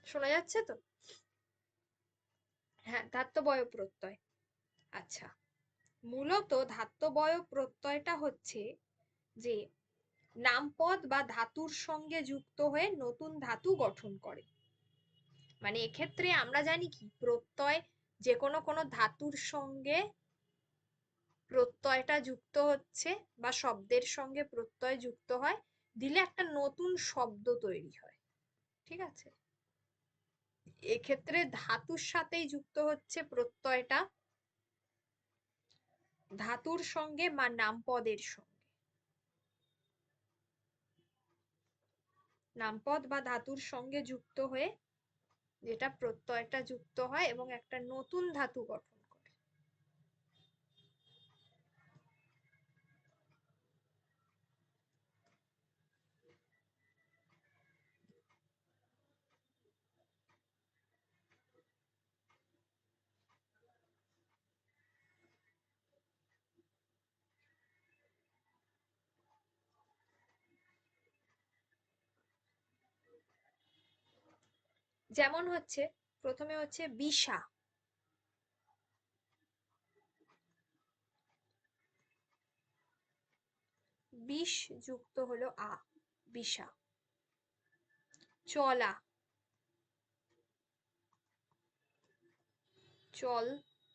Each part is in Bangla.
শোনা যাচ্ছে তো? হ্যাঁ, ধাত্ববয় প্রত্যয়। আচ্ছা, মূলত ধাত্ববয় প্রত্যয়টা হচ্ছে যে নামপদ বা ধাতুর সঙ্গে যুক্ত হয়ে নতুন ধাতু গঠন করে। মানে এক্ষেত্রে আমরা জানি কি প্রত্যয় যে কোনো ধাতুর সঙ্গে প্রত্যয়টা যুক্ত হচ্ছে বা শব্দের সঙ্গে প্রত্যয় যুক্ত হয়, দিলে একটা নতুন শব্দ তৈরি হয়। ঠিক আছে, এক্ষেত্রে ধাতুর সাথেই যুক্ত হচ্ছে প্রত্যয়টা, ধাতুর সঙ্গে বা নামপদের সঙ্গে। নামপদ বা ধাতুর সঙ্গে যুক্ত হয়ে যেটা প্রত্যয়টা যুক্ত হয় এবং একটা নতুন ধাতু গঠন করে। যেমন হচ্ছে, প্রথমে হচ্ছে বিশা, বিষ যুক্ত হলো আ, বিশা। চলা, চল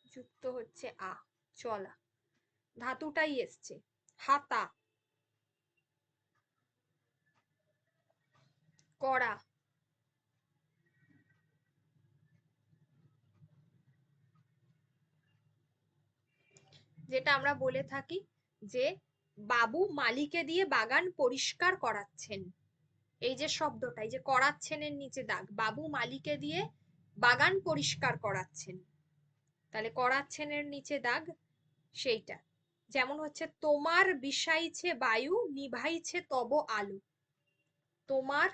যুক্ত হচ্ছে আ, চলা, ধাতুটাই এসছে। হাতা, করা, যেটা আমরা বলে থাকি যে বাবু মালিকে দিয়ে বাগান পরিষ্কার করাচ্ছেন। এই যে শব্দটা, এই যে করাচ্ছেনের নিচে দাগ, বাবু মালিকে দিয়ে বাগান পরিষ্কার করাচ্ছেন, তাহলে করাচ্ছেনের নিচে দাগ, সেইটা। যেমন হচ্ছে তোমার বিষাইছে বায়ু, নিভাইছে তব আলো। তোমার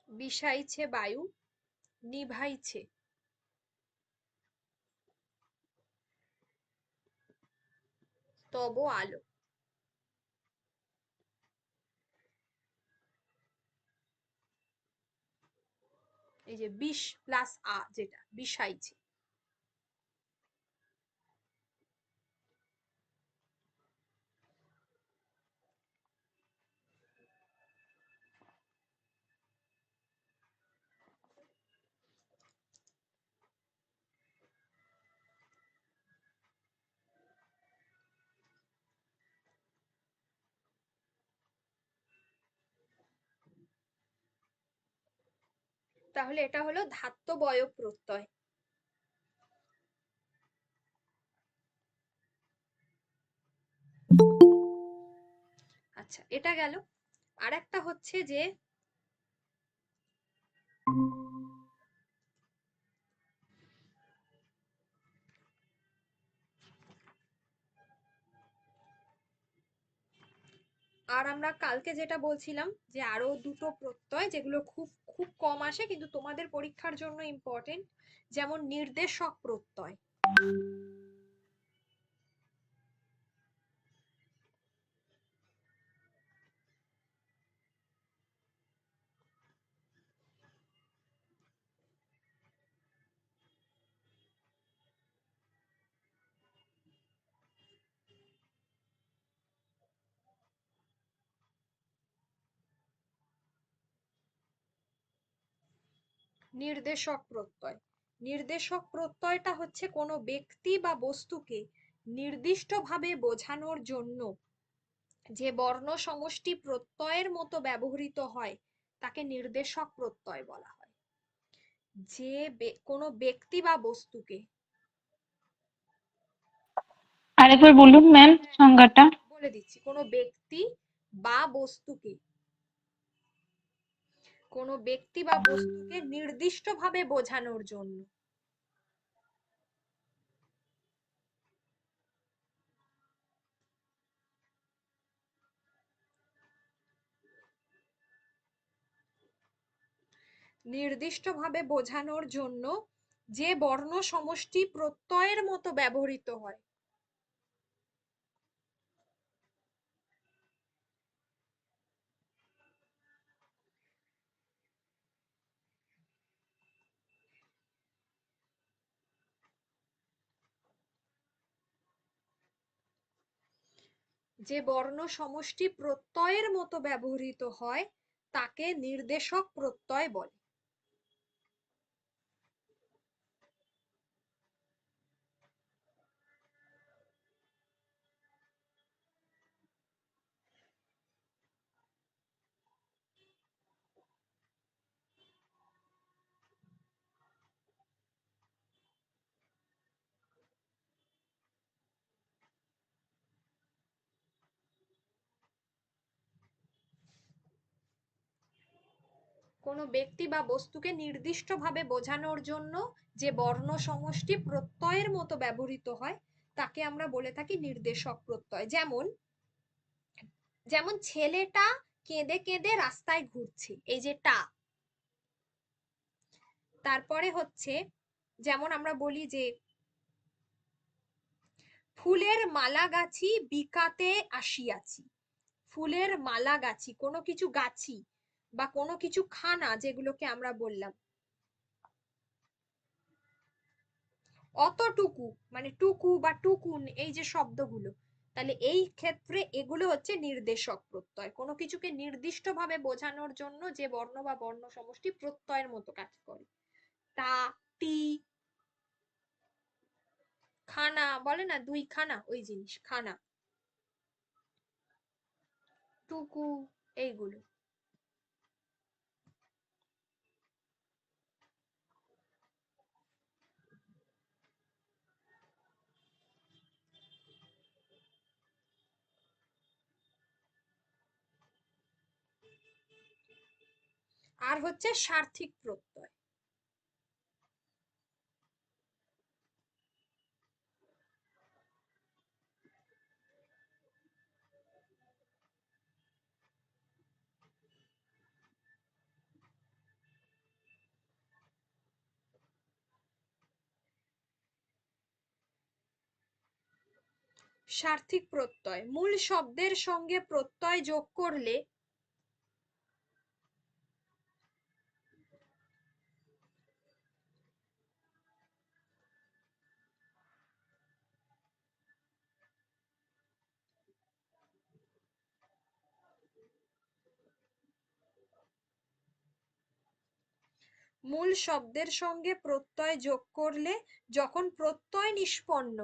বিষাইছে বায়ু, নিভাইছে তব আলো। এই যে বিষ প্লাস আ, যেটা বিষাইছে। তাহলে এটা হলো ধাত্ববয় প্রত্যয়। আচ্ছা, এটা গেল। আর একটা হচ্ছে যে আর আমরা কালকে যেটা বলছিলাম যে আরো দুটো প্রত্যয় যেগুলো খুব খুব কম আসে কিন্তু তোমাদের পরীক্ষার জন্য ইম্পর্টেন্ট, যেমন নির্দেশক প্রত্যয়। নির্দেশক প্রত্যয়, নির্দেশক প্রত্যয়টা হচ্ছে কোনো ব্যক্তি বা বস্তুকে নির্দিষ্টভাবে বোঝানোর জন্য যে বর্ণ সমষ্টি প্রত্যয়ের মতো ব্যবহৃত হয় তাকে নির্দেশক প্রত্যয় বলা হয়। যে কোনো ব্যক্তি বা বস্তুকে, আরেকবার বলুন ম্যাম সংজ্ঞাটা। বলে দিচ্ছি, কোনো ব্যক্তি বা বস্তুকে, কোনো ব্যক্তি বা বস্তুকে নির্দিষ্টভাবে বোঝানোর জন্য, নির্দিষ্টভাবে বোঝানোর জন্য যে বর্ণ সমষ্টি প্রত্যয়ের মতো ব্যবহৃত হয়। যে বর্ণ সমষ্টি প্রত্যয়ের মতো ব্যবহৃত হয় তাকে নির্দেশক প্রত্যয় বলে। কোনো ব্যক্তি বা বস্তুকে নির্দিষ্টভাবে বোঝানোর জন্য যে বর্ণ সমষ্টি প্রত্যয়ের মতো ব্যবহৃত হয় তাকে আমরা বলে থাকি নির্দেশক প্রত্যয়। যেমন যেমন ছেলেটা কেঁদে কেঁদে রাস্তায় ঘুরছে, এই যে টা। তারপরে হচ্ছে যেমন আমরা বলি যে ফুলের মালা গাছি বিকাতে আসিয়াছি। ফুলের মালা গাছি, কোনো কিছু গাছি বা কোনো কিছু খানা যেগুলোকে আমরা বললাম, অতটুকু মানে টুকু বা টুকুন, এই যে শব্দগুলো, তাহলে এই ক্ষেত্রে এগুলো হচ্ছে নির্দেশক প্রত্যয়, কোনো কিছুকে নির্দিষ্টভাবে বোঝানোর জন্য যে বর্ণ বা বর্ণ সমষ্টি প্রত্যয়ের মতো কাজ করে। তা, টি, খানা বলে না, দুই খানা, ওই জিনিস খানা, টুকু, এইগুলো। আর হচ্ছে সার্থিক প্রত্যয়। সার্থিক প্রত্যয় মূল শব্দের সঙ্গে প্রত্যয় যোগ করলে মূল শব্দের সঙ্গে প্রত্যয় যোগ করলে যখন প্রত্যয় নিষ্পন্ন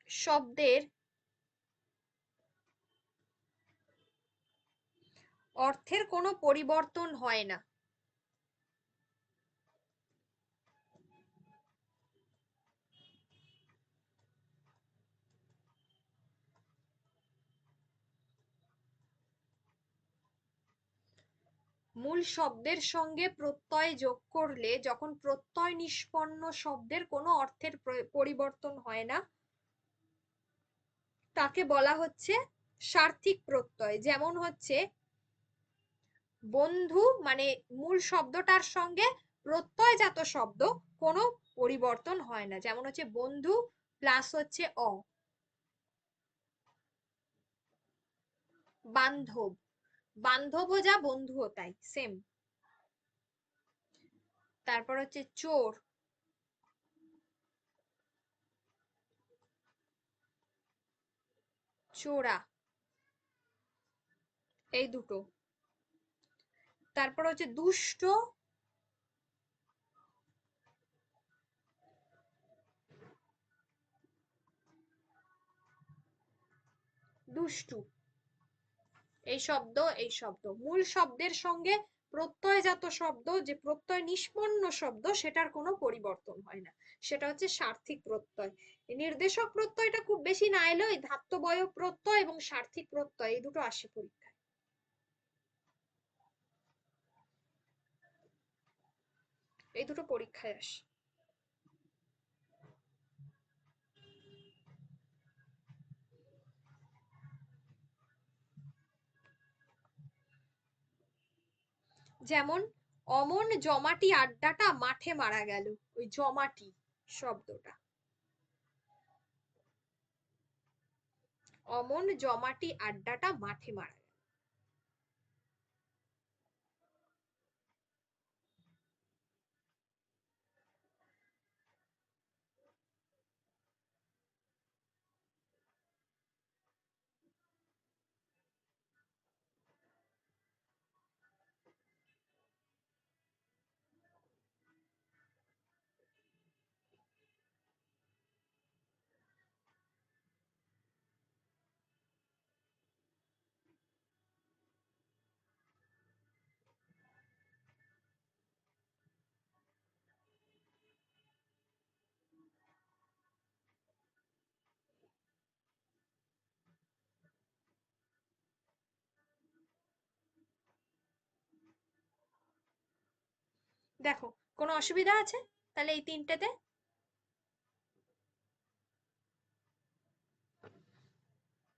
শব্দের অর্থের কোনো পরিবর্তন হয় না। মূল শব্দের সঙ্গে প্রত্যয় যোগ করলে যখন প্রত্যয় নিষ্পন্ন শব্দের কোনো অর্থের পরিবর্তন হয় না তাকে বলা হচ্ছে সার্থিক প্রত্যয়। যেমন হচ্ছে বন্ধু, মানে মূল শব্দটার সঙ্গে প্রত্যয়জাত শব্দ কোনো পরিবর্তন হয় না, যেমন হচ্ছে বন্ধু প্লাস হচ্ছে অ। বান্ধব, বান্ধবও যা বন্ধুও তাই, সেম। তারপর হচ্ছে চোর, চোরা, এই দুটো। তারপর হচ্ছে দুষ্ট, দুষ্টু, এই শব্দ, এই শব্দ মূল শব্দের সঙ্গে প্রত্যয়জাত শব্দ, যে প্রত্যয় নিষ্পন্ন শব্দ, সেটার কোনো পরিবর্তন হয় না, সেটা হচ্ছে সার্থিক প্রত্যয়। এই নির্দেশক প্রত্যয়টা খুব বেশি না এলেও এই ধাত্ববয় প্রত্যয় এবং সার্থিক প্রত্যয় এই দুটো আসে পরীক্ষায়, এই দুটো পরীক্ষায় আসে। যেমন অমন জমাটি আড্ডাটা মাঠে মারা গেল, ওই জমাটি শব্দটা, অমন জমাটি আড্ডাটা মাঠে মারা গেল। দেখো, কোনো অসুবিধা আছে তাহলে এই তিনটেতে?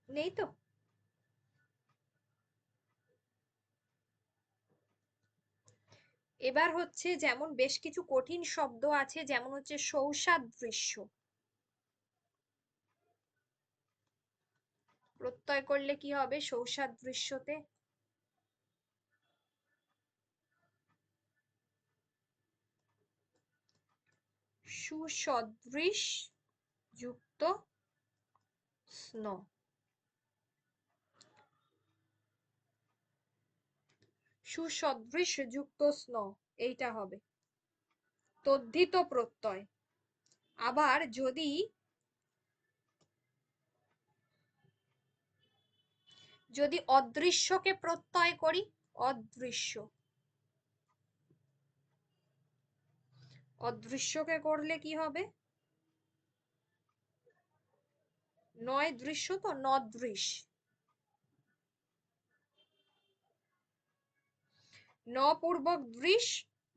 নেই তো? এবার হচ্ছে যেমন বেশ কিছু কঠিন শব্দ আছে, যেমন হচ্ছে সৌসাদৃশ্য। প্রত্যয় করলে কি হবে সৌসাদৃশ্যতে? সুসদৃশ যুক্ত স্ন। সুসদৃশ যুক্ত স্ন, এইটা হবে তদ্ধিত প্রত্যয়। আবার যদি যদি অদৃশ্যকে প্রত্যয় করি, অদৃশ্য, অদৃশ্যকে করলে কি হবে? নয় দৃশ্য তো, নদৃশ। ন পূর্বক দৃশ,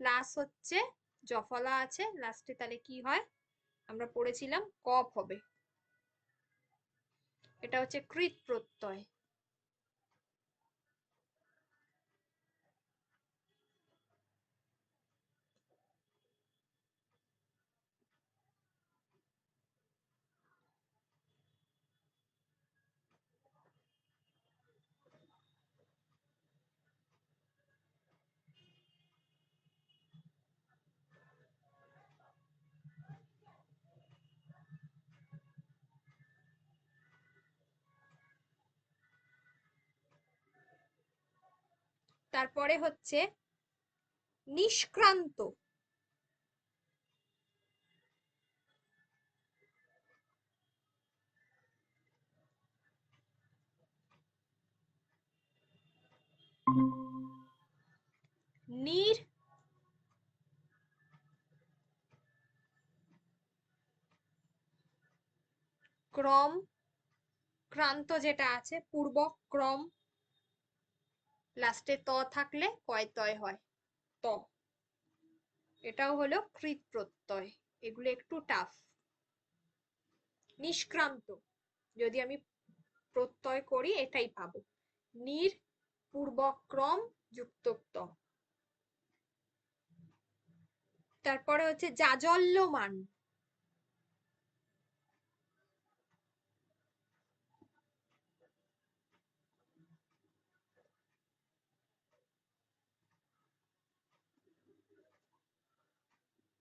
প্লাস হচ্ছে জফলা আছে লাস্টে, তাহলে কি হয় আমরা পড়েছিলাম কফ হবে। এটা হচ্ছে কৃত প্রত্যয়। তারপরে হচ্ছে নিষ্ক্রান্ত। নির ক্রম, ক্রান্ত যেটা আছে পূর্বক ক্রম, লাস্টে ত থাকলে কয়তয় হয় ত। এটাও হলো কৃত প্রত্যয়। এগুলো একটু টাফ। নিষ্ক্রান্ত যদি আমি প্রত্যয় করি এটাই পাবো, নির পূর্বক ক্রম যুক্ত ত। তারপরে হচ্ছে জাজল্যমান।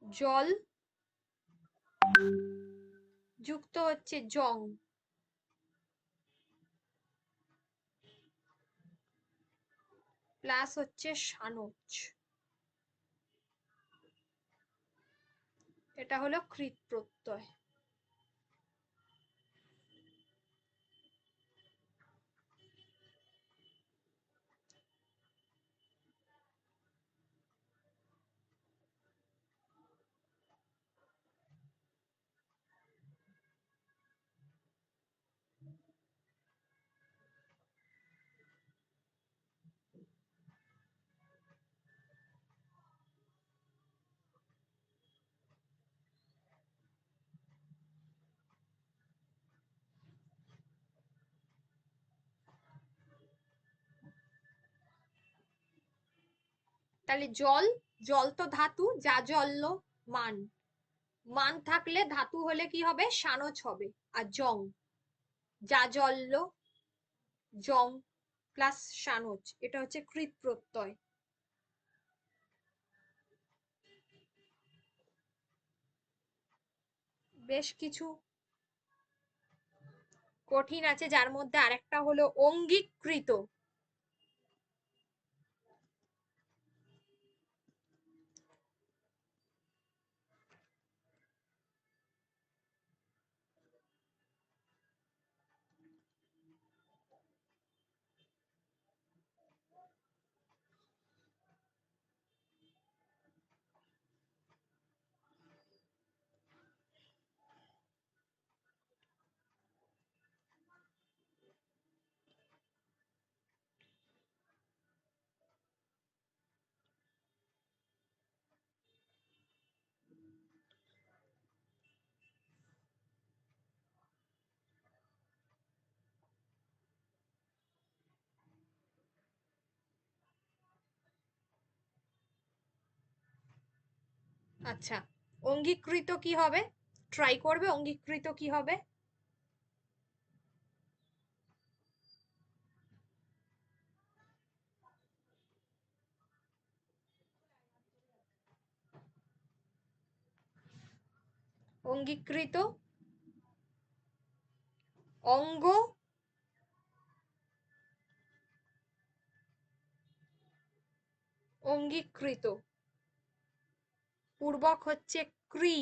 জল যুক্ত হচ্ছে জং, প্লাস হচ্ছে সানুজ। এটা হলো কৃত প্রত্যয়। তাহলে জল, জল তো ধাতু, জাজল্য মান, মান থাকলে ধাতু হলে কি হবে, সানজ হবে। আর জং, জাজল্য জং প্লাস সানজ, এটা হচ্ছে কৃত প্রত্যয়। বেশ কিছু কঠিন আছে, যার মধ্যে আরেকটা হলো অঙ্গীকৃত। আচ্ছা, অঙ্গীকৃত কি হবে, ট্রাই করবে, অঙ্গীকৃত কি হবে? অঙ্গীকৃত অঙ্গ, অঙ্গীকৃত পূর্বক হচ্ছে ক্রি,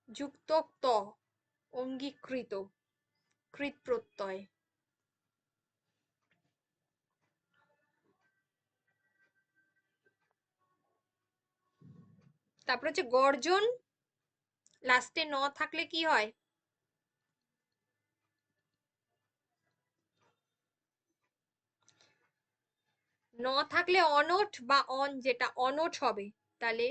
যুক্ত ত, অঙ্গীকৃত, কৃত প্রত্যয়। তারপর হচ্ছে গর্জন, লাস্টে ন থাকলে কি হয়? ন থাকলে অনট বা অন, যেটা অনট হবে, তাহলে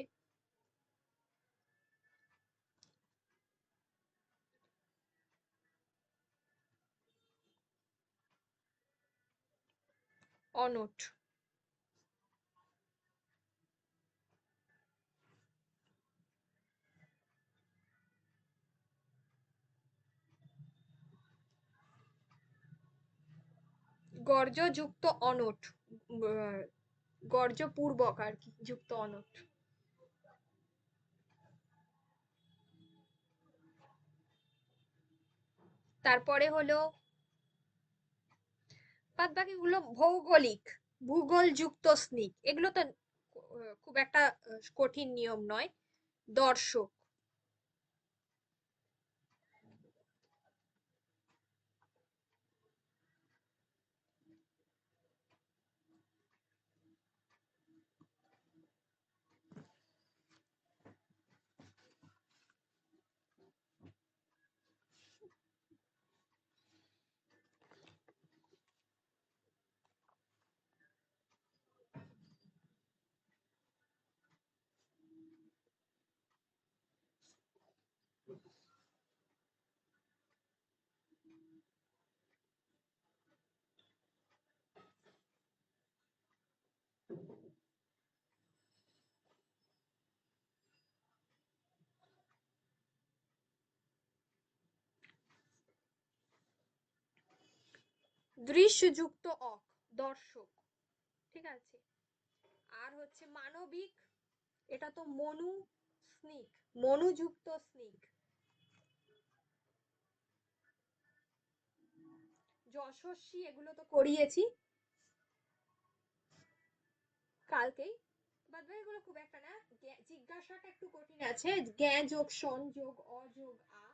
অনট। গর্জ যুক্ত অনট, গর্জ পূর্বক আর কি, যুক্ত অনট। তারপরে হলো বাদ বাকিগুলো ভৌগোলিক, ভূগোল যুক্ত স্নিক, এগুলো তো খুব একটা কঠিন নিয়ম নয়। দর্শক, দৃশ্যযুক্ত অক, দর্শক, ঠিক আছে। আর হচ্ছে মানবিক, এটা তো মনু স্নিক, মনুযুক্ত স্নিক। যশস্বী, এগুলো তো করিয়েছি কালকেই। বাদ বাকিগুলো খুব একটা না, জিজ্ঞাসাটা একটু কঠিন আছে, জ্ঞা যোগ সন যোগ অ যোগ আ।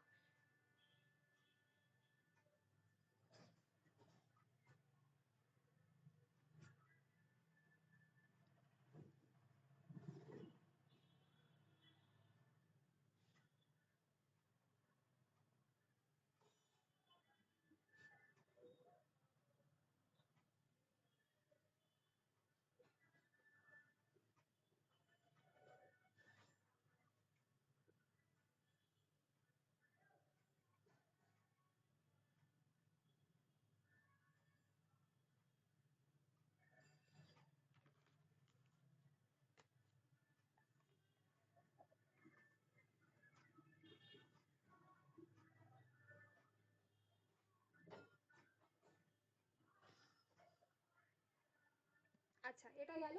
আচ্ছা, এটা গেল।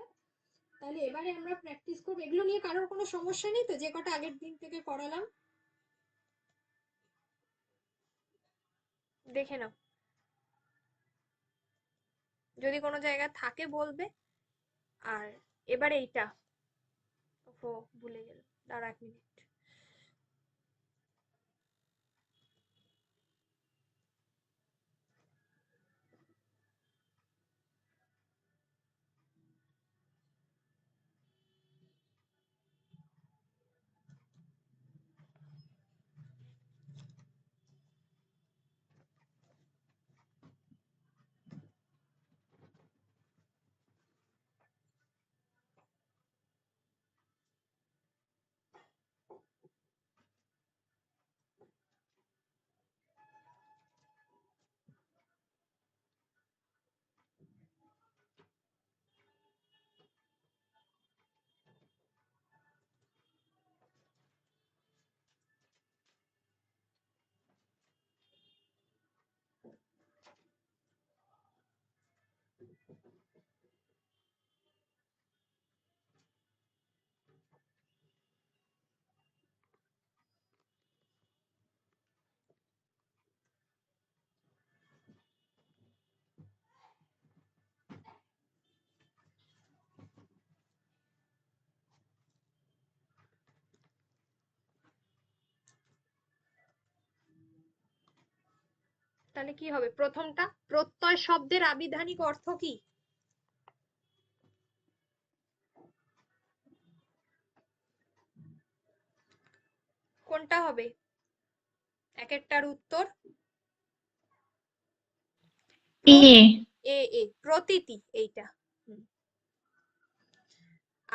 তাহলে এবারে আমরা প্র্যাকটিস করবো। এগুলো নিয়ে কারোর কোনো সমস্যা নেই তো, যে কটা আগের দিন থেকে করালাম? দেখে নাও, যদি কোনো জায়গা থাকে বলবে। আর এবার এইটা, ও ভুলে গেল, দাঁড়া 1 মিনিট। তাহলে কি হবে প্রথমটা? প্রত্যয় শব্দের আবিধানিক অর্থ কি? কোনটা হবে? এক একটার উত্তর। এ। এ প্রতীতি, এইটা। হুম।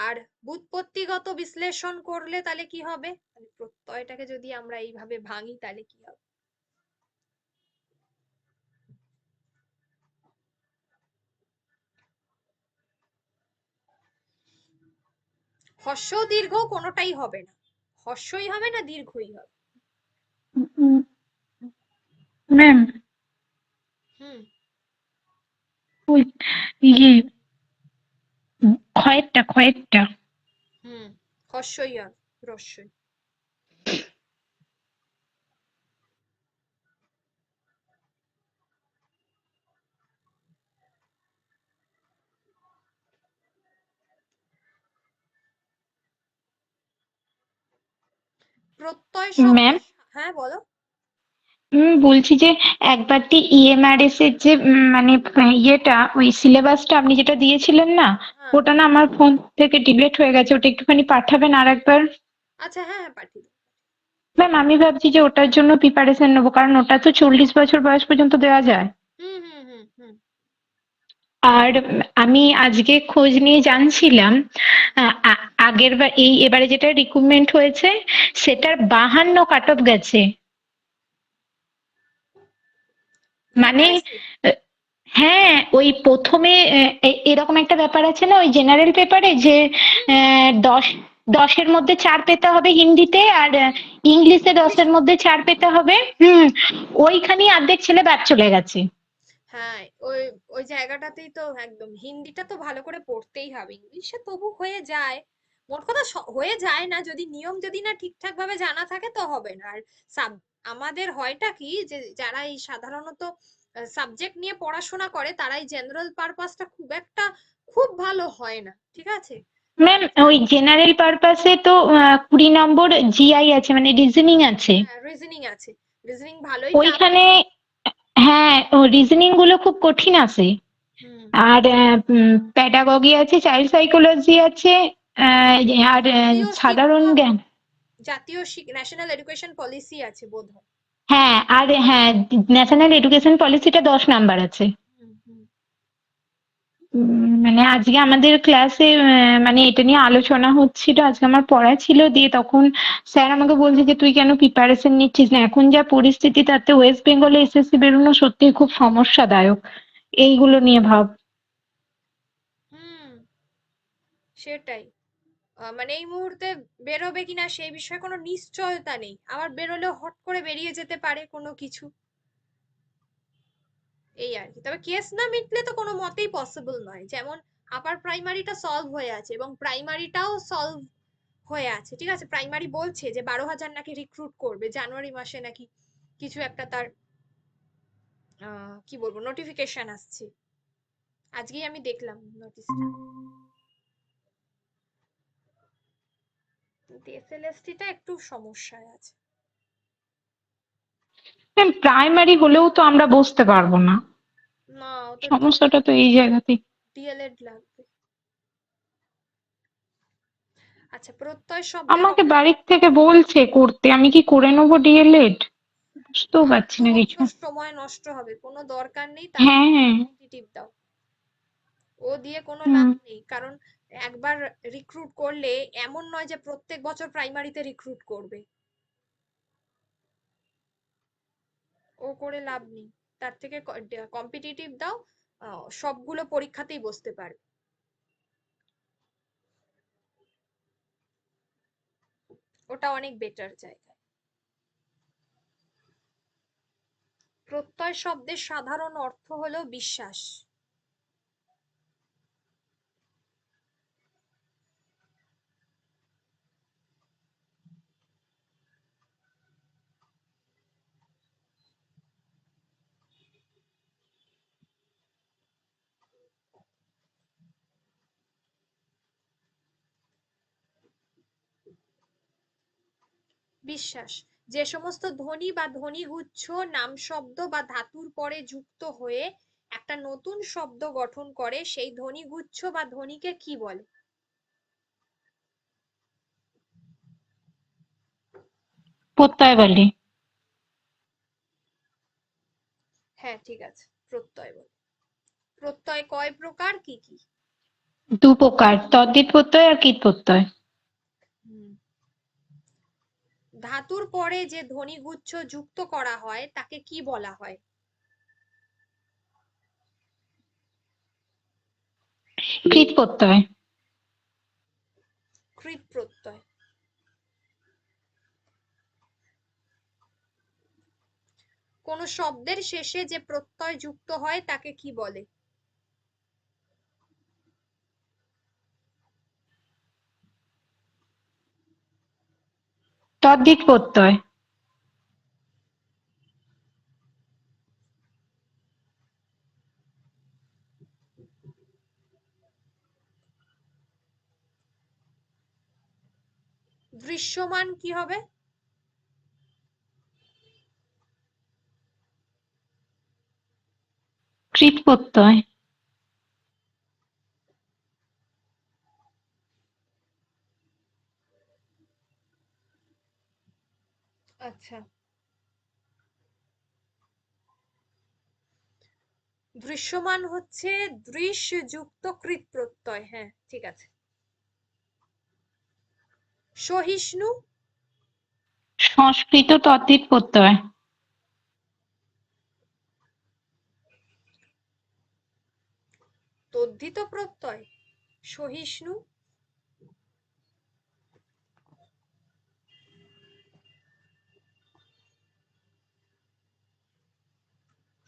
আর ব্যুৎপত্তিগত বিশ্লেষণ করলে তাহলে কি হবে? তাহলে প্রত্যয়টাকে যদি আমরা এইভাবে ভাঙি তাহলে কি হবে? হর্ষ দীর্ঘ কোনোটাই হবে না। হর্ষই হবে না, দীর্ঘই হবে। ম্যাম, হুম। ওই ইয়ে খয়েরটা। হুম, হর্ষই হবে, রস্যই। প্রত্যয় ম্যাম, শব্দের, হ্যাঁ বলো। বলছি যে একবারটি ইএমআরএস এর যে মানে ইয়েটা ওই সিলেবাসটা আপনি যেটা দিয়েছিলেন না, হ্যাঁ। ওটা না আমার ফোন থেকে ডিলিট হয়ে গেছে, ওটা একটুখানি পাঠাবেন আর একবার। আচ্ছা, হ্যাঁ হ্যাঁ, পাঠিয়ে দেবো। ম্যাম, আমি ভাবছি যে ওটার জন্য প্রিপারেশন নেবো, কারণ ওটা তো 40 বছর বয়স পর্যন্ত দেওয়া যায়। হুম হুম হুম হুম। আর আমি আজকে খোঁজ নিয়ে জানছিলাম, আগের বার এবারে যেটা রিক্রুটমেন্ট হয়েছে সেটার 52 কাট অফ গেছে। মানে ইএমআরএসে। হ্যাঁ, ওই প্রথমে এরকম একটা ব্যাপার আছে না ওই জেনারেল পেপারে যে হুম হুম 10 10-এর মধ্যে 4 পেতে হবে হিন্দিতে, আর হুম। ইংলিশে 10-এর ইংলিশে। মধ্যে 4 পেতে হবে। ওইখানেই অর্ধেক ছেলে বাদ চলে গেছে। হ্যাঁ, ওই ওই জায়গাটাতেই তো একদম হিন্দিটা তো ভালো করে পড়তেই হবে। ইংলিশে তবু হয়ে যায়। মোট কথা হয়ে যায় না, যদি নিয়ম যদি না ঠিকঠাক ভাবে জানা থাকে তো হবে না। আর সাব আমাদের হয়টা কি, যে যারা এই সাধারণত সাবজেক্ট নিয়ে পড়াশোনা করে তারাই জেনারেল পারপাসটা খুব ভালো হয় না, ঠিক আছে? ম্যাম, ওই জেনারেল পারপাসে তো 20 নম্বর জিআই আছে, মানে রিজনিং আছে। হ্যাঁ, রিজনিং আছে। রিজনিং ভালোই টাফ ওইখানে আছে। হ্যাঁ, রিজনিং গুলো খুব কঠিন আছে। হুম। আর প্যাডাগজি আছে, চাইল্ড সাইকোলজি আছে, আর জাতীয় সাধারণ শিক্ষা, জ্ঞান। ন্যাশনাল এডুকেশন পলিসি আছে বোধহয়। হ্যাঁ, আর হ্যাঁ, ন্যাশনাল এডুকেশন পলিসিটা 10 নাম্বার আছে। হুম হুম। মানে আজকে আমাদের ক্লাসে মানে এটা নিয়ে আলোচনা হচ্ছিল, আজকে আমার পড়া ছিল, দিয়ে তখন স্যার আমাকে বলছে যে তুই কেন প্রিপারেশন নিচ্ছিস না, এখন যা পরিস্থিতি তাতে ওয়েস্ট বেঙ্গলে এসএসসি বেরোনো সত্যিই খুব সমস্যাদায়ক, এইগুলো নিয়ে ভাব। হুম, সেটাই। মানে এই মুহূর্তে বেরোবে কিনা সেই বিষয়ে কোনো নিশ্চয়তা নেই, আবার বেরোলেও হট করে বেরিয়ে যেতে পারে কোনো কিছু। এই আর কি। তবে কেস না মিটলে তো কোনো মতেই পসিবল নয়। যেমন আপার প্রাইমারিটা সলভ হয়ে আছে এবং প্রাইমারিটাও সলভ হয়ে আছে, ঠিক আছে। প্রাইমারি বলছে যে 12,000 নাকি রিক্রুট করবে জানুয়ারি মাসে, নাকি কিছু একটা তার কি বলবো নোটিফিকেশন আসছে। আজকেই আমি দেখলাম নোটিশটা। কিন্তু এসএলএসটি টা একটু সমস্যায় আছে। প্রাইমারি হলেও তো আমরা বসতে পারবো না, না, ও তো সমস্যাটা তো এই জায়গাতেই। ডিএলএড লাগবে। আচ্ছা, প্রত্যয় শব্দের আমাকে বাড়ির থেকে বলছে করতে, আমি কি করে নেবো ডিএলএড? বুঝতেও পারছি ফালতু না কিছু। তোর সময় নষ্ট হবে, কোনো দরকার নেই। তার হ্যাঁ হ্যাঁ। টিপ দাও, ও দিয়ে কোনো হুম। লাভ নেই। কারণ একবার রিক্রুট করলে এমন নয় যে প্রত্যেক বছর প্রাইমারিতে রিক্রুট করবে, ও করে লাভ নেই। তার থেকে কম্পিটিটিভ দাও, সবগুলো পরীক্ষাতেই বসতে পারবে। ওটা অনেক বেটার জায়গা। প্রত্যয় শব্দের সাধারণ অর্থ হলো বিশ্বাস। বিশ্বাস, যে সমস্ত ধ্বনি বা ধ্বনিগুচ্ছ নামশব্দ বা ধাতুর পরে যুক্ত হয়ে একটা নতুন শব্দ গঠন করে, সেই ধ্বনিগুচ্ছ বা ধ্বনিকে কি বলে? প্রত্যয় বলে। হ্যাঁ, ঠিক আছে, প্রত্যয় বলে। প্রত্যয় কয় প্রকার, কি কি? দু প্রকার, তদ্ধিত প্রত্যয় আর কীট প্রত্যয়। হুম। ধাতুর পরে যে ধ্বনিগুচ্ছ যুক্ত করা হয় তাকে কি বলা হয়? কৃৎ প্রত্যয়। কৃৎ প্রত্যয়। কোন শব্দের শেষে যে প্রত্যয় যুক্ত হয় তাকে কি বলে? তদ্ধিত প্রত্যয়। দৃশ্যমান কি হবে? কৃৎ প্রত্যয়। আচ্ছা, দৃশ্যমান হচ্ছে দৃশ যুক্ত কৃৎ প্রত্যয়। হ্যাঁ, ঠিক আছে। সহিষ্ণু? সংস্কৃত তদ্ধিত প্রত্যয়। তদ্ধিত প্রত্যয়। সহিষ্ণু?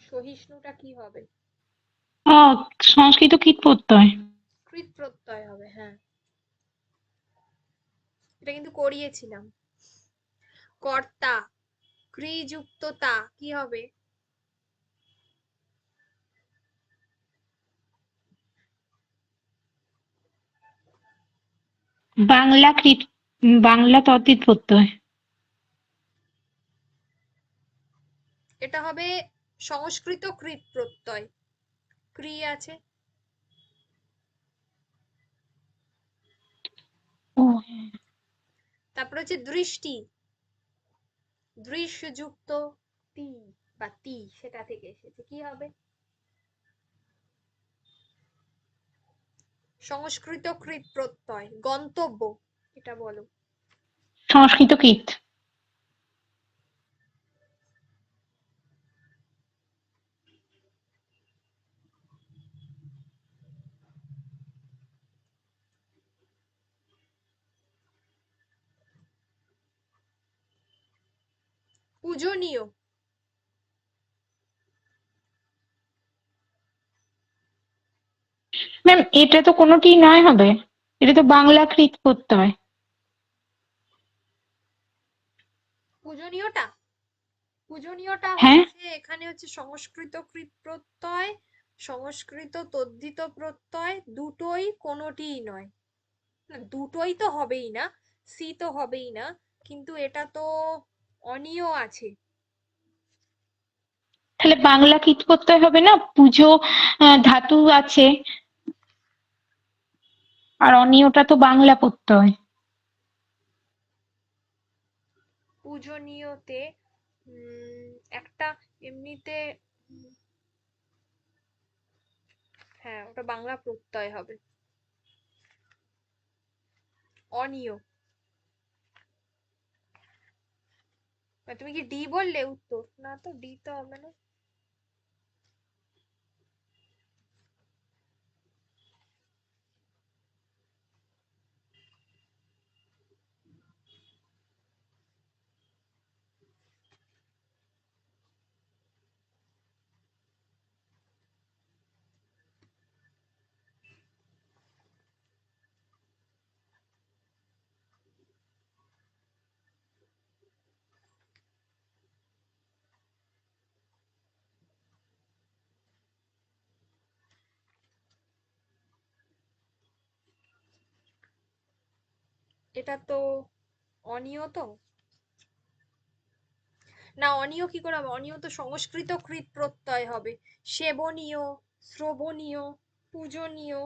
সহিষ্ণুটা কি হবে? সংস্কৃত কীট প্রত্যয়। কৃৎ প্রত্যয় হবে, হ্যাঁ। এটা কিন্তু করিয়েছিলাম। কর্তা, ক্রি যুক্ত তা কি হবে? বাংলা কৃৎ, বাংলা তদ্ধিত প্রত্যয়। এটা হবে সংস্কৃত কৃৎ প্রত্যয়। ক্রি আছে। ও। তারপরে হচ্ছে দৃষ্টি, দৃশ যুক্ত তি বা তি, সেটা থেকে এসেছে, কি হবে? সংস্কৃত কৃৎ প্রত্যয়। গন্তব্য, এটা বলো। সংস্কৃত কীট। পূজনীয়, ম্যাম এটা তো কোনোটি নয় হবে, এটা তো বাংলা কৃত প্রত্যয়। পূজনীয়টা পূজনীয়টা হ্যাঁ, হচ্ছে এখানে হচ্ছে সংস্কৃত কৃত প্রত্যয়, সংস্কৃত তদ্ধিত প্রত্যয়, দুটোই কোনোটিই নয়। না, দুটোই তো হবেই না, সি তো হবেই না, কিন্তু এটা তো অনিয় আছে। তাহলে বাংলা কৃত প্রত্যয় হবে না, পুজো ধাতু আছে, আর অনিয়টা তো বাংলা প্রত্যয়। পূজনীয়তে একটা এমনিতে হ্যাঁ, ওটা বাংলা প্রত্যয় হবে। অনিয়। তুমি কি ডি বললে উত্তর? না তো, ডি তো হবে না। এটা তো অনিয় তো। না, অনিয় কি করে হবে? অনিয় তো সংস্কৃত কৃত প্রত্যয় হবে। সেবনীয়, শ্রবণীয়, পূজনীয়,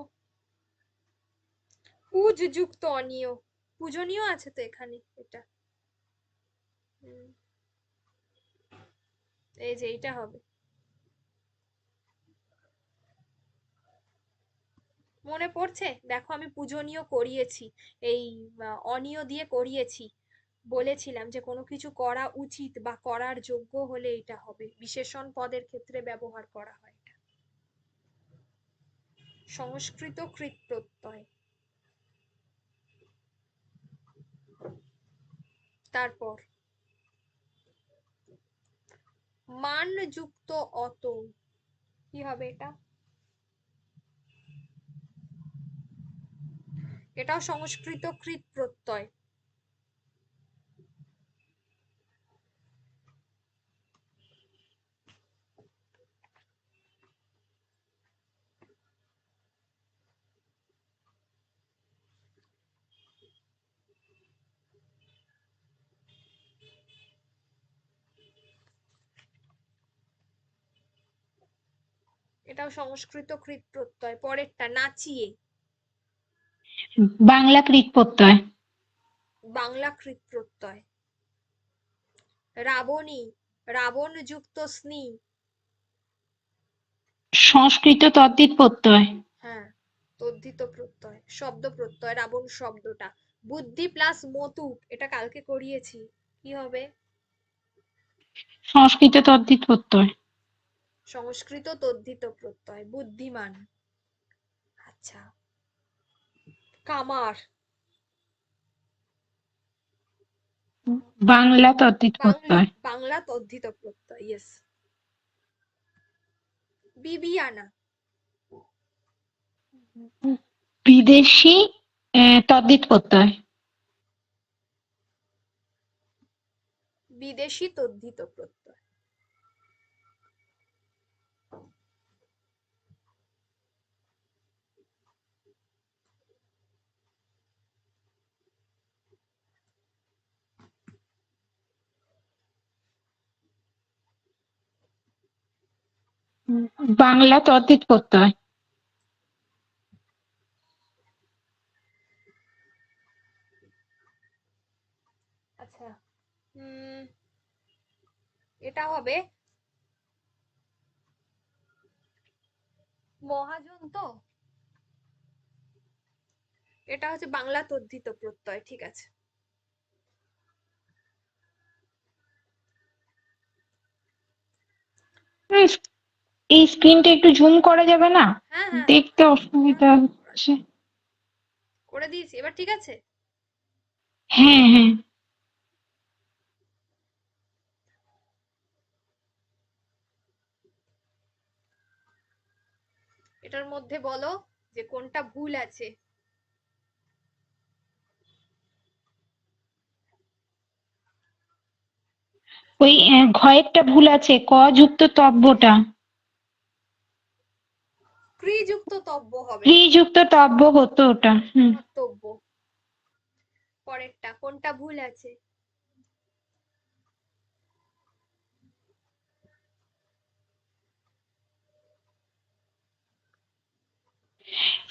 পূজ যুক্ত অনিয়। পূজনীয় আছে তো এখানে এটা। হুম, এই যে এইটা হবে। মনে পড়ছে? দেখো, আমি পূজনীয় করিয়েছি, এই অনিয় দিয়ে করিয়েছি। বলেছিলাম যে কোনো কিছু করা উচিত বা করার যোগ্য হলে এটা হবে, বিশেষণ পদের ক্ষেত্রে ব্যবহার করা হয় এটা। সংস্কৃত কৃত প্রত্যয়। তারপর মান যুক্ত অত, কি হবে এটা? এটাও সংস্কৃত কৃত প্রত্যয়। এটাও সংস্কৃত কৃত প্রত্যয়। পরেরটা নাচিয়ে। বাংলা কৃত প্রত্যয়। বাংলা কৃত প্রত্যয়। রাবণী, রাবণ যুক্ত স্নি। সংস্কৃত তদ্ধিত প্রত্যয়। হ্যাঁ, তদ্ধিত প্রত্যয়, শব্দ প্রত্যয় রাবণ শব্দটা। বুদ্ধি প্লাস মতুক, এটা কালকে করিয়েছি, কি হবে? সংস্কৃত তদ্ধিত প্রত্যয়। সংস্কৃত তদ্ধিত প্রত্যয়, বুদ্ধিমান। আচ্ছা, কামার। বাংলা তদ্ধিত বাংলা প্রত্যয়। বাংলা তদ্ধিত প্রত্যয়, ইয়েস। বিবিয়ানা। বিদেশি তদ্ধিত প্রত্যয়। বিদেশি তদ্ধিত প্রত্যয়। বাংলা তদ্ধিত প্রত্যয়। আচ্ছা, উম এটা হবে মহাজন তো। এটা হচ্ছে বাংলা তদ্ধিত প্রত্যয়, ঠিক আছে। উম, এই স্ক্রিনটা একটু জুম করা যাবে না? হ্যাঁ হ্যাঁ, দেখতে হ্যাঁ অসুবিধা হ্যাঁ, হচ্ছে। করে দিয়েছি, এবার ঠিক আছে। হ্যাঁ, হ্যাঁ। এটার মধ্যে বলো যে কোনটা ভুল আছে। ওই ঘয়েরটা ভুল আছে, ক যুক্ত তব্যটা। ক্রিযুক্ত তব্য হবে। ক্রি যুক্ত তব্য হতো ওটা। কর্তব্য। পরেরটা কোনটা ভুল আছে।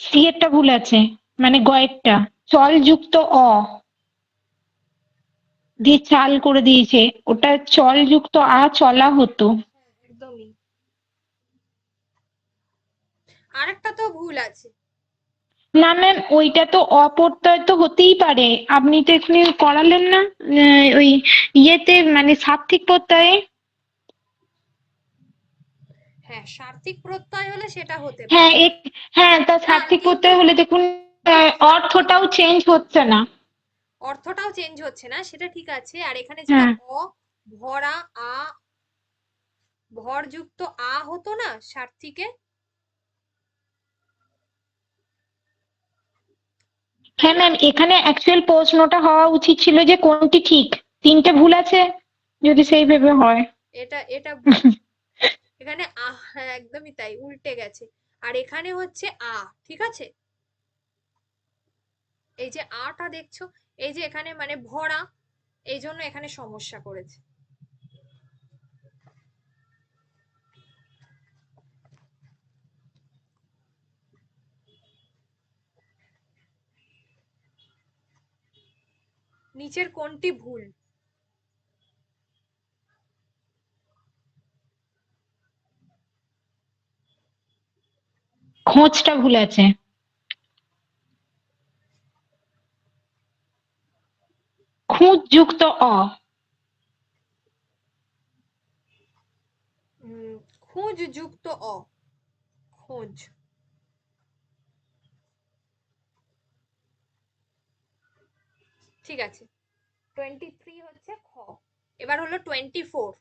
সি এরটা ভুল আছে, মানে গয়েরটা চল যুক্ত অ দিয়ে চাল করে দিয়েছে, ওটা চল যুক্ত আ চলা হতো। একদমই। আরেকটা তো ভুল আছে। না ম্যাম, ওইটা তো অপ্রত্যয় তো হতেই পারে, আপনি তো এখানে করালেন না ওই ইয়েতে মানে সার্থিক প্রত্যয়ে। হ্যাঁ, সার্থিক প্রত্যয় হলে সেটা হতে হ্যাঁ পারে। হ্যাঁ, তা না সার্থিক কিন্তু প্রত্যয় হলে দেখুন অর্থটাও চেঞ্জ হচ্ছে না। অর্থটাও চেঞ্জ হচ্ছে না, সেটা ঠিক আছে। আর এখানে যেটা হ্যাঁ ভরা আ ভরযুক্ত আ হতো না সার্থিকে, তাই হ্যাঁ না? ম্যাম, এখানে অ্যাকচুয়াল প্রশ্নটা হওয়া উচিত ছিল যে কোনটি ঠিক, তিনটে ভুল আছে যদি সেইভাবে হয়। এটা এটা ভুল। এখানে হ্যাঁ, একদমই তাই, উল্টে গেছে। আর এখানে হচ্ছে ঠিক আছে। এই যে টা দেখছো, এই যে এখানে মানে ভরা, এই জন্য এখানে সমস্যা করেছে। নিচের কোনটি ভুল। খোঁজটা ভুল আছে। খুঁত যুক্ত অ। খোঁজ যুক্ত খোঁজ। ঠিক আছে। 23 হচ্ছে এবার হলো 24।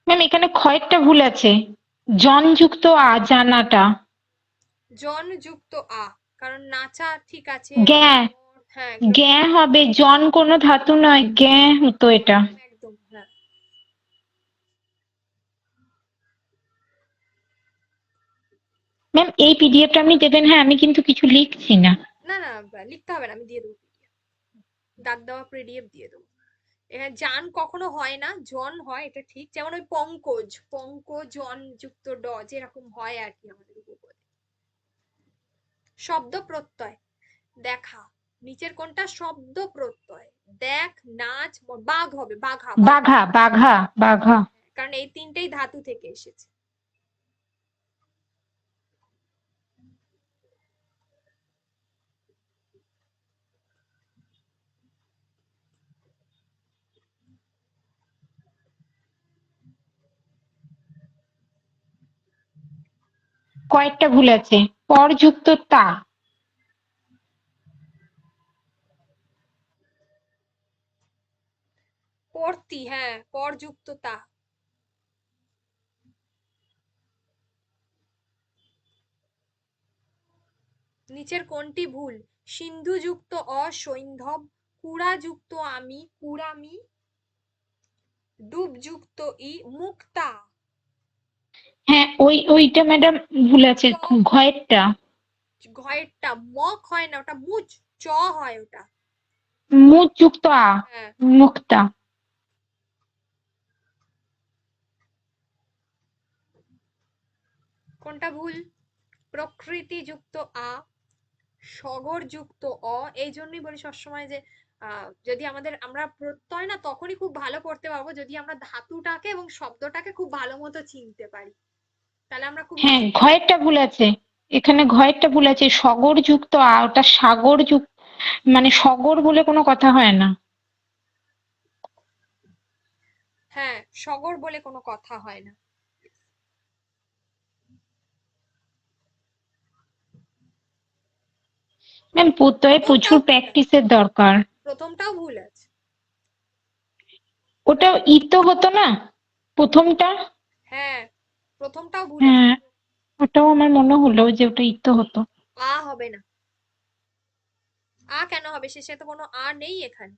ম্যাম এখানে ক্ষয়েরটা ভুল আছে, জন যুক্ত আ জানাটা। জন যুক্ত কারণ নাচা ঠিক আছে। গ্যা, হ্যাঁ, গ্যা হবে, জন কোনো ধাতু নয়, গ্যা হতো এটা। একদম একদম, হ্যাঁ। ম্যাম এই পিডিএফটা আপনি দেবেন? হ্যাঁ, আমি কিন্তু কিছু লিখছি না। না না, লিখতে হবে না, আমি দিয়ে দেবো। দাগ দেওয়া পিডিএফ দিয়ে দেবো। এখানে জান কখনো হয় না, জন হয়, এটা ঠিক। যেমন ওই পঙ্কজ, জন যুক্ত যেরকম হয় আর কি আমাদের উপপদে। শব্দ প্রত্যয় দেখা, নিচের কোনটা শব্দ প্রত্যয়। দেখ, নাচ, বাঘ হবে, বাঘা বাঘা। বাঘা বাঘা বাঘা। কারণ এই তিনটেই ধাতু থেকে এসেছে। কয়েকটা ভুল আছে, পর যুক্ত তা। পড়তি, হ্যাঁ, পরযুক্ত তা। নিচের কোনটি ভুল। সিন্ধুযুক্ত সৈন্ধব, কুড়াযুক্ত আমি কুড়ামি, ডুবযুক্ত মুক্তা। হ্যাঁ ওইটা ম্যাডাম ভুল আছে, চ ঘয়েরটা। ঘয়েরটা হয় না, ওটা হয় ওটা। মুচ যুক্ত আ, হ্যাঁ। মুক্তা। কোনটা ভুল। প্রকৃতিযুক্ত সগরযুক্ত এই জন্যই বলি সবসময় যে যদি আমরা প্রত্যয় না তখনই খুব ভালো পড়তে পারবো যদি আমরা ধাতুটাকে এবং শব্দটাকে খুব ভালো মতো চিনতে পারি, তাহলে আমরা খুব হ্যাঁ, ইজি। ঘয়েরটা ভুল আছে, এখানে ঘয়েরটা ভুল আছে, সগর যুক্ত আ, ওটা সাগর যুক্ত, মানে সগর বলে কোনো কথা হয় না। হ্যাঁ, সগর বলে কোনো কথা হয় না। ম্যাম প্রত্যয়ে প্রচুর প্রথমটাও ভুল আছে। প্র্যাকটিসের দরকার। প্রথমটাও ভুল আছে। ওটা ইতো হতো না প্রথমটা? হ্যাঁ, প্রথমটাও ভুল আছে। হ্যাঁ, ওটাও আমার মনে হলো যে ওটা ইতো হতো। হবে না। কেন হবে? শেষে তো কোনো নেই এখানে।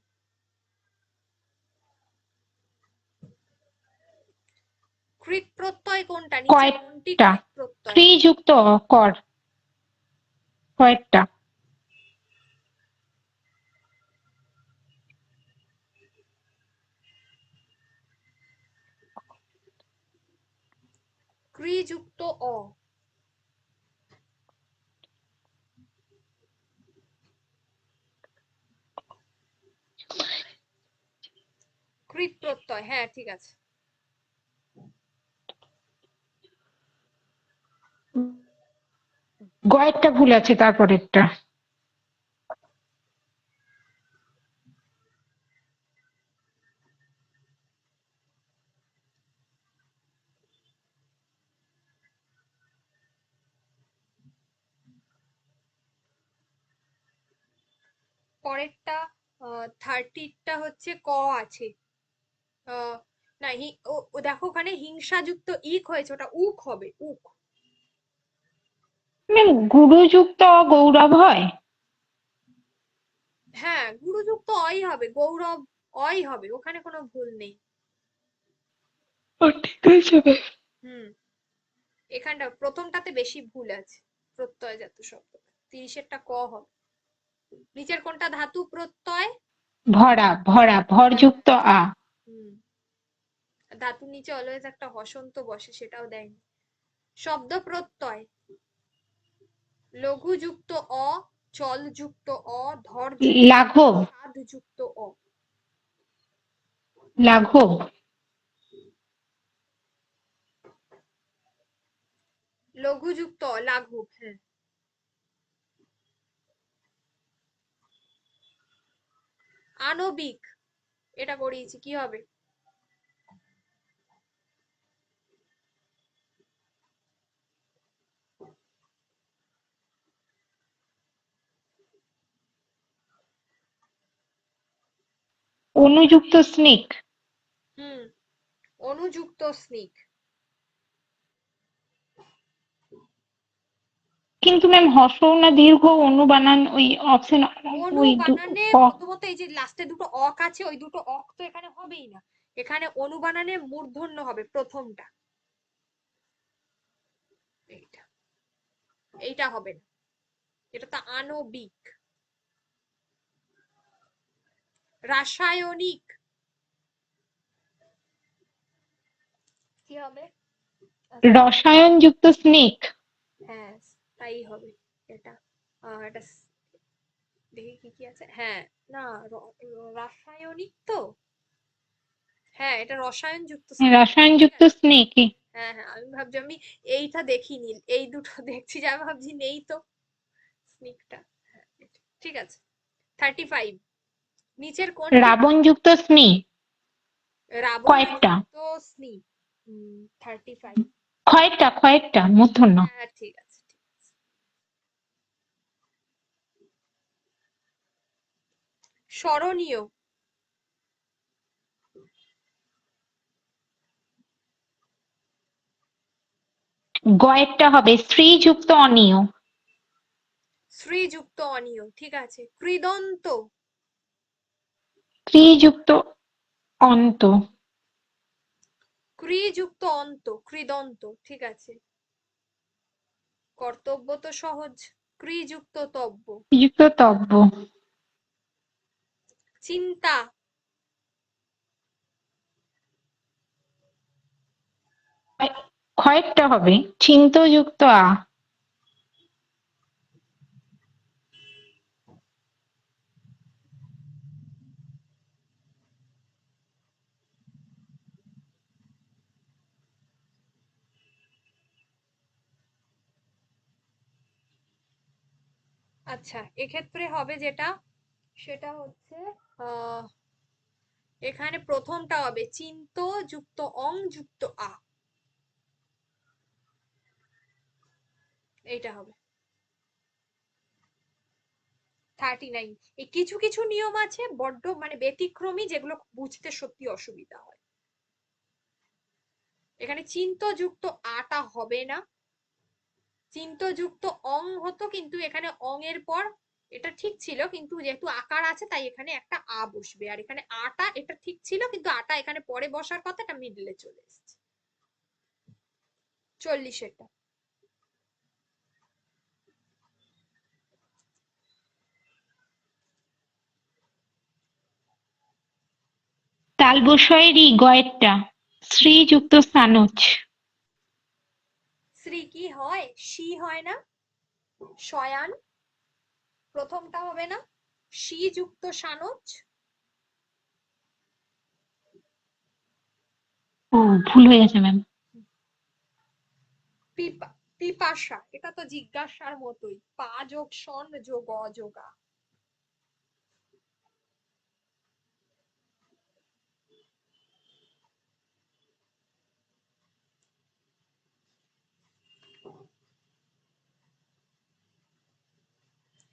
কৃৎ প্রত্যয় কোনটা? নিচে কোনটি কয়েকটা কৃৎ প্রত্যয়? ক্রি যুক্ত কর, কয়েকটা। ক্রি যুক্ত অ। কৃৎ প্রত্যয়, হ্যাঁ ঠিক আছে। গয়েরটা ভুল আছে তারপরেরটা। পরেরটা 30টা হচ্ছে ক আছে। আহ, না ও দেখো ওখানে হিংসাযুক্ত ইক হয়েছে, ওটা উক হবে, উক। গুরুযুক্ত গৌরব হয়? হ্যাঁ, গুরুযুক্ত অই হবে, গৌরব অই হবে, ওখানে কোনো ভুল নেই। ও ঠিক আছে বেশ। হুম। এখানটা প্রথমটাতে বেশি ভুল আছে, প্রত্যয়জাত শব্দ। 30এরটা ক হবে। নিচের কোনটা ধাতু প্রত্যয়? ভরা, ভরা, ভরযুক্ত আ। হুম। ধাতুর নিচে অলওয়েজ একটা হসন্ত বসে, সেটাও দেয়নি। শব্দ প্রত্যয়: লঘুযুক্ত অ, চলযুক্ত অ, ধরযুক্ত অ, লাঘব, সাধযুক্ত অ। লাঘব। লঘুযুক্ত অ, লাঘব, হ্যাঁ। আণবিক, এটা করিয়েছি, কি হবে? অনুযুক্ত স্নিক। হুম, অনুযুক্ত স্নিক। কিন্তু ম্যাম হ্রস্ব না দীর্ঘ অনু বানান ওই অপশন, অনু ওই বানানে ক। প্রথমত এই যে লাস্টে দুটো অক আছে, ওই দুটো অক তো এখানে হবেই না। এখানে অনু বানানে মূর্ধন্য হবে প্রথমটা। এইটা, এইটা হবে না, এটা তো আণবিক। রাসায়নিক, কি হবে? আচ্ছা, রসায়নযুক্ত স্নিক। হ্যাঁ, তাই হবে। এটা এটা দেখি কি কি আছে। হ্যাঁ, না, রাসায়নিক তো। হ্যাঁ, এটা রসায়ন যুক্ত স্নেক। ঠিক রসায়নযুক্ত আছে। স্নিক। হ্যাঁ হ্যাঁ, আমি ভাবছি, আমি এইটা দেখিনি, এই দুটো দেখছি যে আমি ভাবছি নেই তো স্নিকটা। হ্যাঁ, ঠিক আছে। 35, নিচের কোনটি রাবণযুক্ত স্নি। রাবণ কয়েকটা। যুক্ত স্নি? 35। কয়েকটা, কয়েকটা মূর্ধন্য। হ্যাঁ ঠিক আছে, ঠিক আছে। স্মরণীয়: গয়েরটা হবে শ্রীযুক্ত অনিয়। শ্রীযুক্ত অনিয়, ঠিক আছে। কৃদন্ত: ক্রিযুক্ত অন্ত। কৃযুক্ত অন্ত, কৃদন্ত, ঠিক আছে। কর্তব্য তো সহজ, কৃযুক্ত তব্য। যুক্ত তব্য। চিন্তা: কয়েকটা হবে চিন্তযুক্ত আ। আচ্ছা, এক্ষেত্রে হবে যেটা, সেটা হচ্ছে আহ এখানে প্রথমটা হবে চিন্ত যুক্ত অং যুক্ত আ, এইটা হবে। 39। এই কিছু কিছু নিয়ম আছে বড্ড মানে ব্যতিক্রমী, যেগুলো বুঝতে সত্যি অসুবিধা হয়। এখানে চিন্তযুক্ত আটা হবে না, চিন্তযুক্ত অং হতো, কিন্তু এখানে অং এর পর এটা ঠিক ছিল, কিন্তু যেহেতু আকার আছে তাই এখানে একটা আ বসবে। আর এখানে আটা, এটা ঠিক ছিল কিন্তু আটা এখানে পরে বসার কথা, এটা মিডলে চলে এসেছে। 40 এটা। তালবস্যের গয়েরটা শ্রীযুক্ত সানোজ। শ্রী কি হয়? শি হয় না? শয়ান প্রথমটা হবে না? শি যুক্ত সানোজ। ও, ভুল হয়ে গেছে ম্যাম। পিপাসা, এটা তো জিজ্ঞাসার মতোই, পা যোগ সন যোগ অযোগা।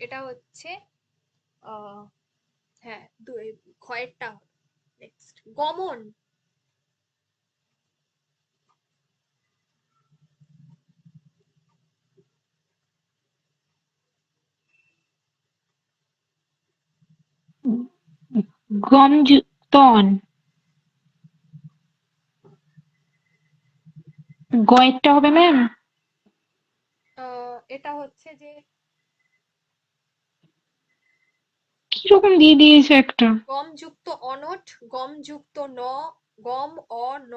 এটা হচ্ছে হ্যাঁ, ক্ষয়েরটা। নেক্সট গমন। গমযুক্ত অন। গয়েরটা হবে ম্যাম। এটা হচ্ছে যে কিরকম দিয়ে দিয়েছে একটা। গম যুক্ত অনট, গম যুক্ত ন, গম অ ন।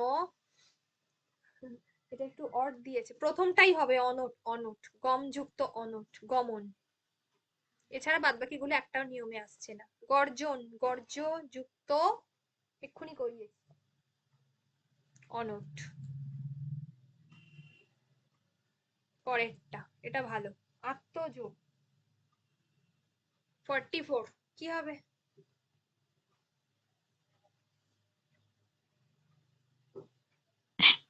এটা একটু অড দিয়েছে, প্রথমটাই হবে অনট, অনট গম যুক্ত অনট, গমন। এছাড়া বাদ বাকিগুলো একটাও নিয়মে আসছে না। গর্জন, গর্জ যুক্ত, এক্ষুনি করিয়েছি, অনট। পরেরটা এটা ভালো, আত্মযোগ। 44 কি হবে?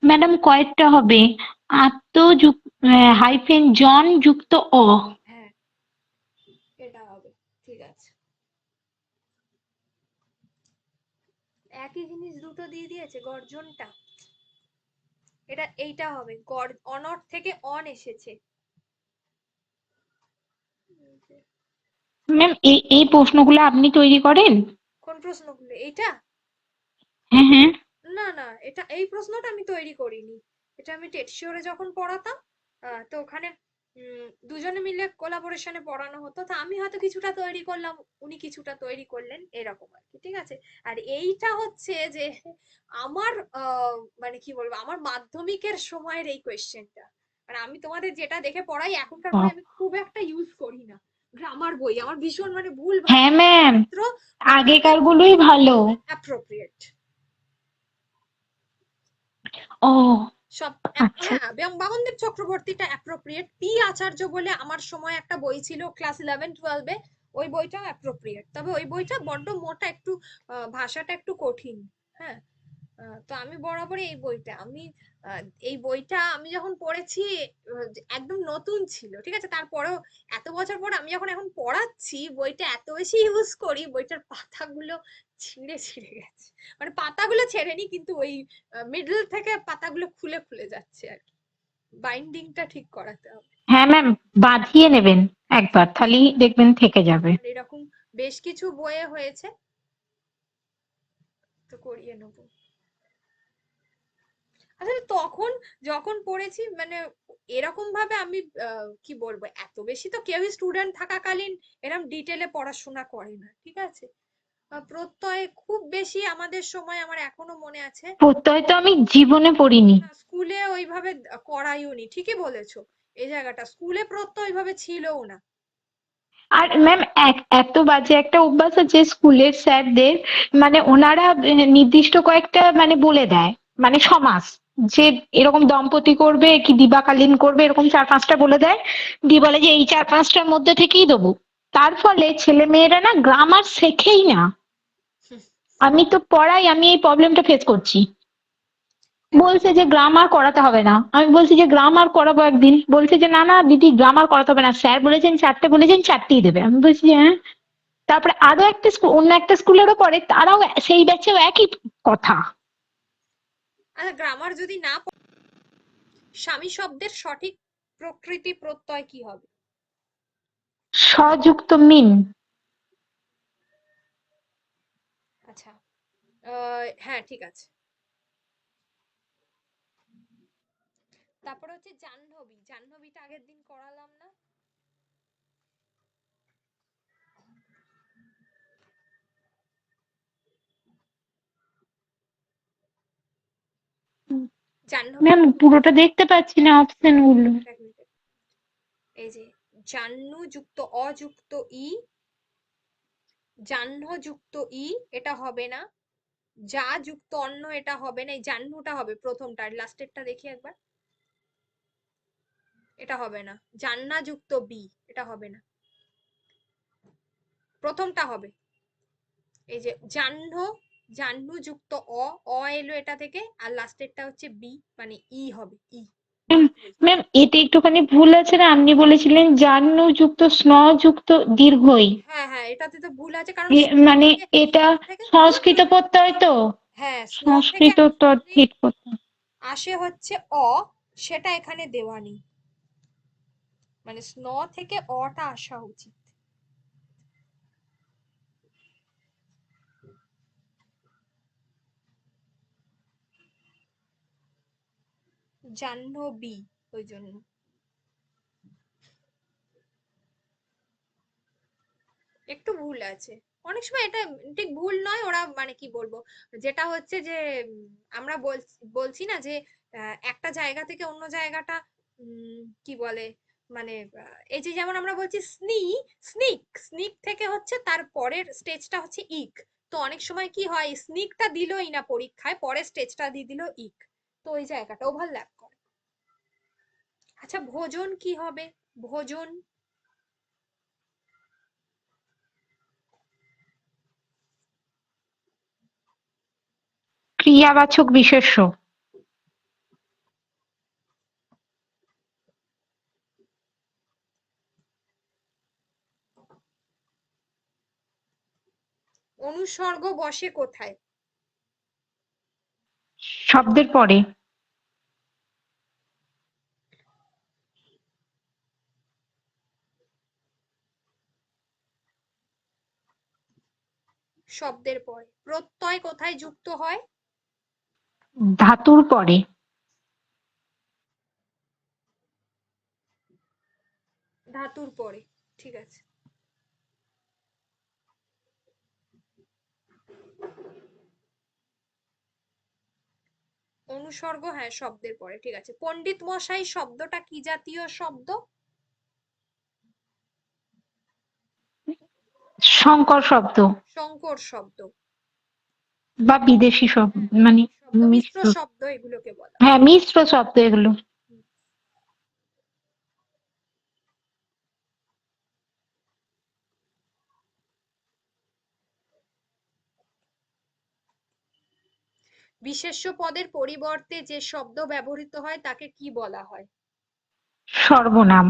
ম্যাডাম কয়েকটা হবে হাইফেন জন যুক্ত অ। হ্যাঁ, এটা হবে, ঠিক আছে। একই জিনিস দুটো দিয়ে দিয়েছে, গর্জনটা। এইটা হবে, অনট থেকে অন এসেছে। ম্যাম এই প্রশ্নগুলো আপনি তৈরি করেন? কোন প্রশ্নগুলো? এইটা? হ্যাঁ হ্যাঁ। না না, এই প্রশ্নটা আমি তৈরি করিনি। এটা আমি টেটশিওরে যখন পড়াতাম, তো ওখানে দুজনে মিলে কোলাবোরেশনে পড়ানো হতো, তো আমি হয়তো কিছুটা তৈরি করলাম, উনি কিছুটা তৈরি করলেন, এরকম আর কি, ঠিক আছে। আর এইটা হচ্ছে যে আমার মানে কি বলবো, আমার মাধ্যমিকের সময়ের এই কোয়েশ্চেনটা, মানে আমি তোমাদের যেটা দেখে পড়াই এখনকার বই আমি খুব একটা ইউজ করি না। গ্রামার বই আমার ভীষণ মানে ভুল ভাল, হ্যাঁ ম্যাম, মাত্র আগেকার গুলোই ভালো। অ্যাপ্রোপ্রিয়েট ও সব। আচ্ছা। হ্যাঁ, বামনদেব চক্রবর্তীটা অ্যাপ্রোপ্রিয়েট। পি আচার্য বলে আমার সময় একটা বই ছিল ক্লাস 11-12-এ, ওই বইটাও অ্যাপ্রোপ্রিয়েট, তবে ওই বইটা বড্ড মোটা একটু, ভাষাটা একটু কঠিন। হ্যাঁ, তো আমি বরাবরই এই বইটা আমি যখন পড়েছি, একদম নতুন ছিল, ঠিক আছে। তারপরেও এত বছর পর আমি যখন এখন পড়াচ্ছি, বইটা এত বেশি ইউজ করি, বইটার পাতাগুলো ছিঁড়ে ছিঁড়ে গেছে। মানে পাতাগুলো ছেড়েনি, কিন্তু ওই মিডল থেকে পাতাগুলো খুলে খুলে যাচ্ছে আর কি। বাইন্ডিংটা ঠিক করাতে হবে। হ্যাঁ ম্যাম, বাঁধিয়ে নেবেন একবার, তাহলেই দেখবেন থেকে যাবে। আর এরকম বেশ কিছু বইয়ে হয়েছে, তো করিয়ে নেবো। আসলে তখন যখন পড়েছি, মানে এরকম ভাবে আমি কি বলবো, এত বেশি তো কেউই স্টুডেন্ট থাকাকালীন এরকম ডিটেলে পড়াশোনা করে না, ঠিক আছে। প্রত্যয় খুব বেশি আমাদের সময়, আমার এখনো মনে আছে, প্রত্যয় তো আমি জীবনে পড়িনি। স্কুলে ওইভাবে করাইওনি, ঠিকই বলেছো। এই জায়গাটা স্কুলে প্রত্যয় ওইভাবে ছিলও না। আর ম্যাম এত বাজে একটা অভ্যাস আছে স্কুলের স্যারদের, মানে ওনারা নির্দিষ্ট কয়েকটা মানে বলে দেয়, মানে সমাস, যে এরকম দম্পতি করবে কি দিবাকালীন করবে, এরকম 4-5টা বলে দেয়, দিয়ে বলে যে এই 4-5টার মধ্যে থেকেই দেবো। তার ফলে ছেলে মেয়েরা না গ্রামার শেখেই না। আমি তো পড়াই, আমি এই প্রবলেমটা ফেস করছি। বলছে যে গ্রামার করাতে হবে না, আমি বলছি যে গ্রামার করাবো একদিন, বলছে যে না না দিদি গ্রামার করাতে হবে না, স্যার বলেছেন 4টে বলেছেন 4টেই দেবে। আমি বলছি যে হ্যাঁ, তারপরে আরো একটা স্কুল, অন্য একটা স্কুলেরও পড়ে, তারাও সেই ব্যাচেও একই কথা। আচ্ছা, গ্রামার যদি না স্বামী শব্দের সঠিক প্রকৃতি প্রত্যয় কি হবে? সযুক্ত মিন। আচ্ছা, হ্যাঁ ঠিক আছে। তারপরে হচ্ছে জাহ্নবী, জাহ্নবীটা আগের দিন করালাম না? জাহ্নবী, ম্যাম পুরোটা দেখতে পাচ্ছি না অপশন গুলো। এক মিনিট, এই যে জাহ্নু যুক্ত অযুক্ত ই, জাহ্ন যুক্ত ই, এটা হবে না। যা যুক্ত অন্য, এটা হবে না। এই জাহ্নুটা হবে প্রথমটা, লাস্টেরটা দেখি একবার। এটা হবে না। জান্না যুক্ত বি, এটা হবে না। প্রথমটা হবে। এই যে জাহ্ন, জাহ্নু যুক্ত অ, অ এলো এটা থেকে, আর লাস্টেরটা হচ্ছে বি, মানে ই হবে, ই। ম্যাম এটা একটুখানি ভুল আছে না, আপনি বলেছিলেন জাহ্ন যুক্ত স্ন যুক্ত দীর্ঘই। হ্যাঁ হ্যাঁ, এটাতে তো ভুল আছে, কারণ মানে এটা থেকে সংস্কৃত প্রত্যয় তো, হ্যাঁ থেকে সংস্কৃত তদ্ধিত প্রত্যয়। আসে হচ্ছে অ, সেটা এখানে দেওয়া নেই। মানে স্ন থেকে অটা আসা উচিত। জাহ্নবী, ওই জন্য একটু ভুল আছে। অনেক সময় এটা ঠিক ভুল নয়, ওরা মানে কি বলবো, যেটা হচ্ছে যে আমরা বলছি না যে একটা জায়গা থেকে অন্য জায়গাটা কি বলে, মানে এই যে যেমন আমরা বলছি স্নিক, স্নিক থেকে হচ্ছে তার পরের স্টেজটা হচ্ছে ইক। তো অনেক সময় কি হয়, স্নিকটা দিলই না পরীক্ষায়, পরের স্টেজটা দিয়ে দিল ইক, তো ওই জায়গাটা ওভারল্যাপ করে। আচ্ছা, ভোজন কি হবে? ভোজন, ক্রিয়াবাচক বিশেষ্য। অনুসর্গ বসে কোথায়? শব্দের পরে। শব্দের পরে। প্রত্যয় কোথায় যুক্ত হয়? ধাতুর পরে। ধাতুর পরে, ঠিক আছে। অনুসর্গ, হ্যাঁ শব্দের পরে, ঠিক আছে। পণ্ডিত মশাই শব্দটা কি জাতীয় শব্দ? সংকর শব্দ সংকর শব্দ বা বিদেশি শব্দ, মানে শব্দ, মিশ্র মিশ্র। শব্দ এগুলোকে বলা হয়। হ্যাঁ মিশ্র শব্দ এগুলো। বিশেষ্য পদের পরিবর্তে যে শব্দ ব্যবহৃত হয় তাকে কি বলা হয়? সর্বনাম।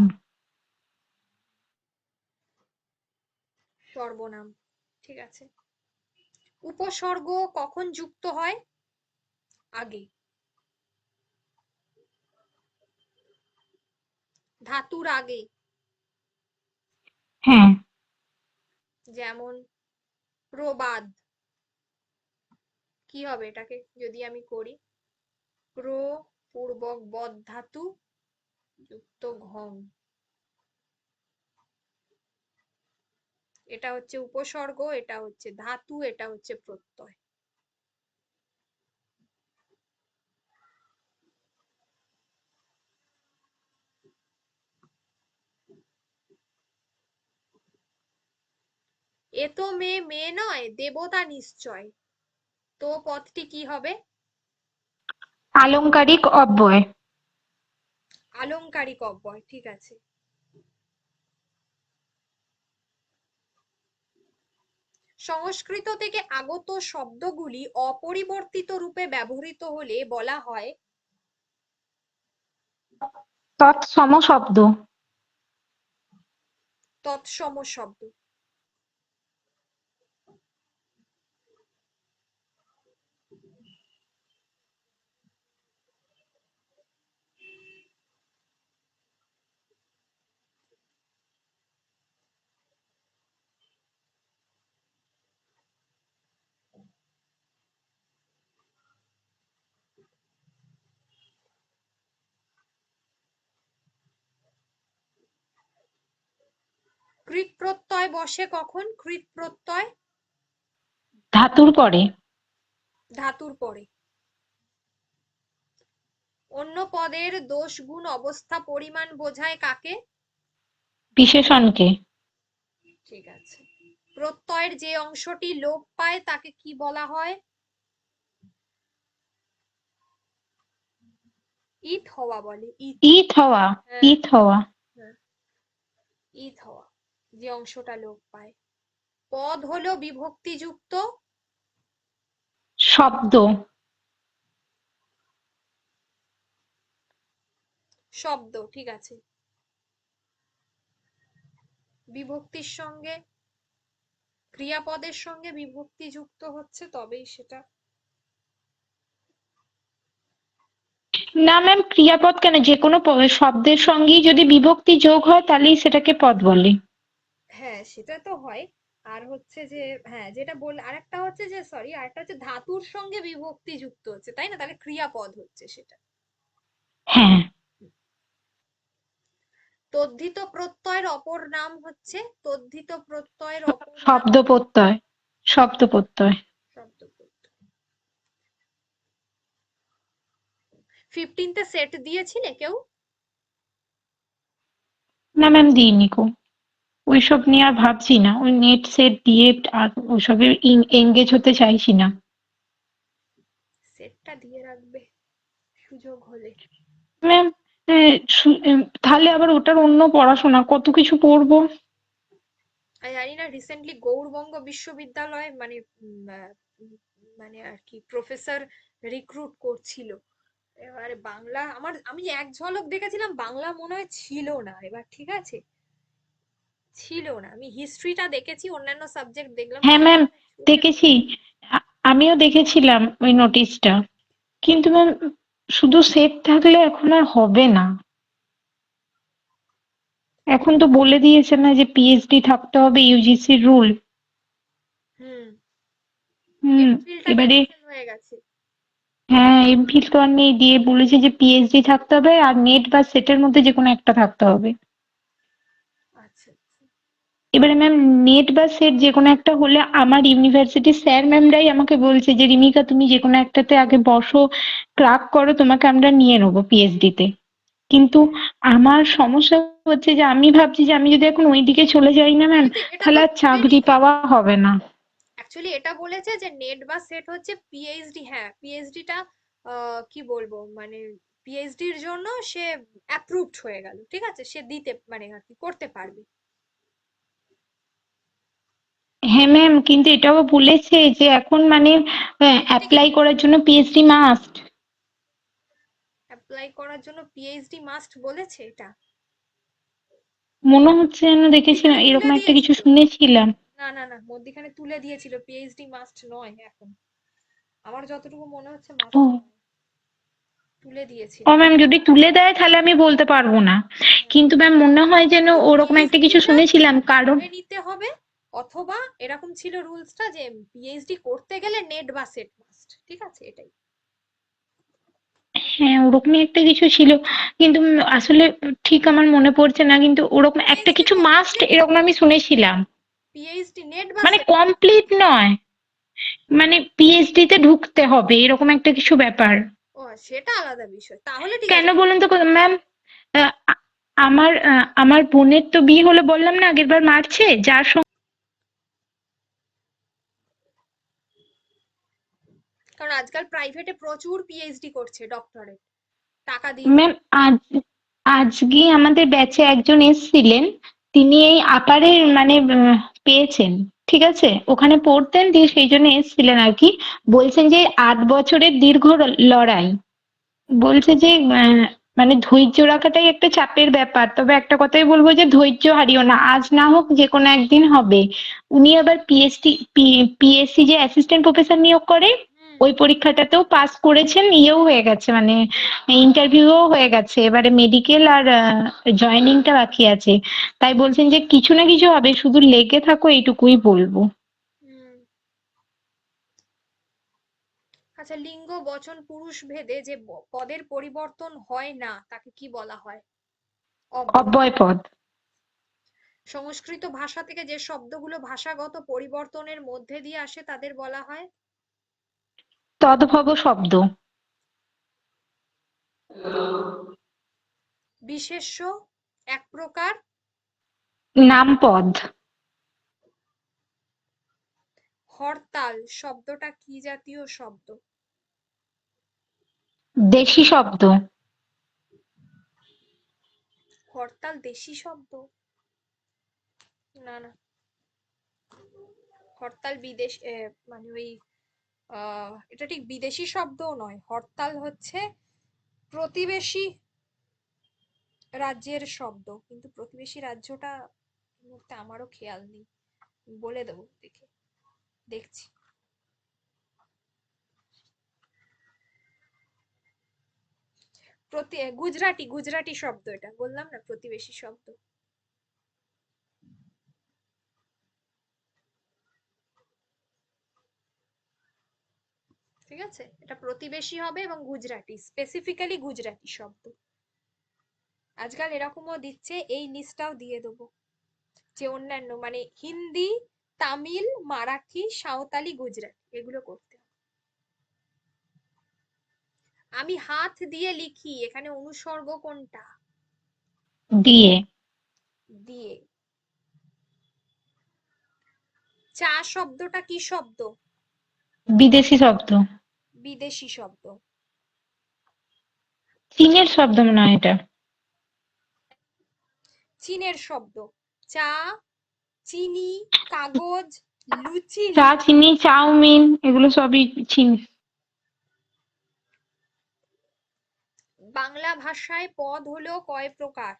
সর্বনাম, ঠিক আছে। উপসর্গ কখন যুক্ত হয়? আগে। ধাতুর আগে। হ্যাঁ। যেমন প্রবাদ, কি হবে এটাকে যদি আমি করি? প্র পূর্বক বদ ধাতু যুক্ত ঘং, এটা হচ্ছে উপসর্গ, এটা হচ্ছে ধাতু, এটা হচ্ছে প্রত্যয়। এ তো মেয়ে, মেয়ে নয় দেবতা নিশ্চয়, তো পদটি কি হবে? আলংকারিক অব্যয়। আলংকারিক অব্যয়, ঠিক আছে। সংস্কৃত থেকে আগত শব্দগুলি অপরিবর্তিত রূপে ব্যবহৃত হলে বলা হয়? তৎসম শব্দ। তৎসম শব্দ, কৃৎ প্রত্যয় বসে কখন? কৃৎ প্রত্যয় ধাতুর পরে। ধাতুর পরে। অন্য পদের দোষ গুণ অবস্থা পরিমাণ বোঝায় কাকে? বিশেষণকে। ঠিক আছে। প্রত্যয়ের যে অংশটি লোপ পায় তাকে কি বলা হয়? ইথ হওয়া বলে। ইথ। ইথ হওয়া। হ্যাঁ ইথ হওয়া। হ্যাঁ, ইথ হওয়া, যে অংশটা লোপ পায়। পদ হলো বিভক্তিযুক্ত শব্দ। শব্দ। ঠিক আছে। বিভক্তির সঙ্গে, ক্রিয়াপদের সঙ্গে বিভক্তি যুক্ত হচ্ছে তবেই সেটা। না ম্যাম, ক্রিয়াপদ কেন, যে কোনো শব্দের সঙ্গেই যদি বিভক্তি যোগ হয় তাহলেই সেটাকে পদ বলে। হ্যাঁ সেটা তো হয়। আর হচ্ছে যে, হ্যাঁ যেটা বল, আরেকটা হচ্ছে যে, সরি, আরেকটা হচ্ছে ধাতুর সঙ্গে বিভক্তি যুক্ত হচ্ছে, তাই না? তাহলে ক্রিয়াপদ হচ্ছে সেটা। হ্যাঁ। তদ্ধিত প্রত্যয়ের অপর নাম হচ্ছে, তদ্ধিত প্রত্যয়ের অপর নাম শব্দ প্রত্যয়। শব্দ প্রত্যয়। শব্দ প্রত্যয়। 15তে সেট দিয়েছিলে কেউ? না ম্যাম, দিইনি কো। ওইসব নিয়ে আর ভাবছি না, ওই নেট সেট দিয়ে আর ওসবে এঙ্গেজ হতে চাইছি না। সেটটা দিয়ে রাখবে সুযোগ হলে। ম্যাম, তাহলে আবার ওটার অন্য পড়াশোনা কত কিছু পড়বো। আমি জানি না, রিসেন্টলি গৌড়বঙ্গ বিশ্ববিদ্যালয় মানে উম, মানে আর কি প্রফেসর রিক্রুট করছিল। এবারে বাংলা আমি এক ঝলক দেখেছিলাম, বাংলা মনে হয় ছিল না এবার, ঠিক আছে, ছিল না। আমি হিস্ট্রিটা দেখেছি, অন্যান্য সাবজেক্ট দেখলাম, হ্যাঁ ম্যাম, বাংলা ছিল না। দেখেছি। আমিও দেখেছিলাম ওই নোটিশটা। কিন্তু ম্যাম, শুধু সেট থাকলে এখন আর হবে না। এখন তো বলে দিয়েছে না যে পিএইচডি থাকতে হবে, ইউজিসির রুল। হুম। হুম। এমফিলটা এবারে, ক্যান্সেল হয়ে গেছে। হ্যাঁ, এমফিল তো আর নেই, দিয়ে বলেছে যে পিএইচডি থাকতে হবে আর নেট বা সেটের মধ্যে যে কোনো একটা থাকতে হবে। আচ্ছা আচ্ছা। এবারে ম্যাম, নেট বা সেট যে কোনো একটা হলে আমার ইউনিভার্সিটির স্যার ম্যামরাই আমাকে বলছে যে রিমিকা তুমি যে কোনো একটাতে আগে বসো, ক্রাক করো, তোমাকে আমরা নিয়ে নেবো পিএইচডি তে। কিন্তু আমার সমস্যা হচ্ছে যে আমি ভাবছি যে আমি যদি এখন ওইদিকে চলে যাই না ম্যাম, কিন্তু এটা তাহলে তো আর চাকরি বলেনি। পাওয়া হবে না। অ্যাকচুয়ালি এটা বলেছে যে নেট বা সেট হচ্ছে পিএইচডি, হ্যাঁ পিএইচডিটা কি বলবো মানে, পিএইচডির জন্য সে অ্যাপ্রুভড হয়ে গেল, ঠিক আছে, সে দিতে মানে আর কি করতে পারবে। হ্যাঁ ম্যাম, কিন্তু এটাও বলেছে যে এখন মানে থেকে অ্যাপ্লাই করার জন্য পিএইচডি মাস্ট। অ্যাপ্লাই করার জন্য পিএইচডি মাস্ট বলেছে এটা? মনে হচ্ছে যেন দেখেছি, মধ্যিখানে তুলে এরকম একটা কিছু দিয়েছিল। শুনেছিলাম। না না না, মধ্যিখানে তুলে দিয়েছিল, পিএইচডি মাস্ট নয় এখন। আমার যতটুকু মনে হচ্ছে ও। মাস্ট নয়, তুলে ও দিয়েছিল। ম্যাম, যদি তুলে দেয় তাহলে আমি বলতে পারবো না। হ্যাঁ, কিন্তু ম্যাম মনে হয় যেন শুধু ওরকম একটা কিছু পিএইচডিটা শুনেছিলাম, কারণ করে নিতে হবে, অথবা এরকম ছিল রুলসটা যে পিএইচডি করতে গেলে নেট বা সেট মাস্ট, ঠিক আছে, এটাই। হ্যাঁ ওরকমই একটা কিছু ছিল। কিন্তু আসলে ঠিক আমার মনে পড়ছে না, কিন্তু ওরকম একটা পিএইচডি কিছু মাস্ট কমপ্লিট এরকম করতে আমি হবে, শুনেছিলাম। পিএইচডি নেট বা মানে সেট কমপ্লিট। কমপ্লিট নয়, মানে পিএইচডি তে ঢুকতে হবে এরকম একটা কিছু ব্যাপার। ও সেটা আলাদা বিষয়, তাহলে ঠিক কেন আছে। বলুন তো ম্যাম, আমার বোনের তো বিয়ে হলো বললাম না আগের বার মার্চে, যার সঙ্গে কারণ আজকাল প্রাইভেটে প্রচুর পিএইচডি করছে ডক্টরেট, টাকা দিয়ে ম্যাম, দিয়ে। আজকে আমাদের ব্যাচে একজন এসেছিলেন, তিনি এই আপারের মানে পেয়েছেন। ঠিক আছে, ওখানে পড়তেন, দিয়ে সেই জন্য এসেছিলেন আর কি। বলছেন যে 8 বছরের দীর্ঘ লড়াই। বলছে যে মানে ধৈর্য রাখাটাই একটা চাপের ব্যাপার, তবে একটা কথাই বলবো যে ধৈর্য হারিও না, আজ না হোক যে কোনো একদিন হবে। উনি আবার পিএসসি যে অ্যাসিস্ট্যান্ট প্রফেসর নিয়োগ করে, হুম। ওই পরীক্ষাটাতেও পাস করেছেন, ইয়েও হয়ে গেছে মানে ইন্টারভিউও হয়ে গেছে, এবারে মেডিকেল আর জয়েনিংটা বাকি আছে। তাই বলছেন যে কিছু না কিছু হবে, শুধু লেগে থাকো, এইটুকুই বলবো। হুম। আচ্ছা, লিঙ্গ বচন পুরুষ ভেদে যে পদের পরিবর্তন হয় না তাকে কি বলা হয়? অব্যয়। অব্যয় পদ। সংস্কৃত ভাষা থেকে যে শব্দগুলো ভাষাগত পরিবর্তনের মধ্যে দিয়ে আসে তাদের বলা হয় তদ্ভব শব্দ। বিশেষ্য, এক প্রকার। নামপদ। হরতাল শব্দটা কি জাতীয় শব্দ? দেশি শব্দ। হরতাল দেশি শব্দ? না না, হরতাল বিদেশ মানে ওই এটা ঠিক বিদেশি শব্দও নয়। হরতাল হচ্ছে প্রতিবেশী রাজ্যের শব্দ, কিন্তু প্রতিবেশী রাজ্যটা এই মুহূর্তে আমারও খেয়াল নেই, বলে দেবো দেখে, দেখছি। গুজরাটি, গুজরাটি শব্দ, এটা বললাম না প্রতিবেশী শব্দ। ঠিক আছে, এটা প্রতিবেশী হবে এবং গুজরাটি, স্পেসিফিক্যালি গুজরাটি শব্দ। আজকাল এরকমও দিচ্ছে, এই লিস্টটাও দিয়ে দেবো, যে অন্যান্য মানে হিন্দি, তামিল, মারাঠি, সাঁওতালি, গুজরাটি এগুলো করতে হবে। আমি হাত দিয়ে লিখি, এখানে অনুসর্গ কোনটা? দিয়ে। দিয়ে। চা শব্দটা কি শব্দ? বিদেশি শব্দ। বিদেশি শব্দ। চীনের শব্দ মনে হয় এটা। চীনের শব্দ। চা, চিনি, কাগজ, লুচি। চা, চিনি, চাউমিন এগুলো সবই চীন। বাংলা ভাষায় পদ হলো কয় প্রকার?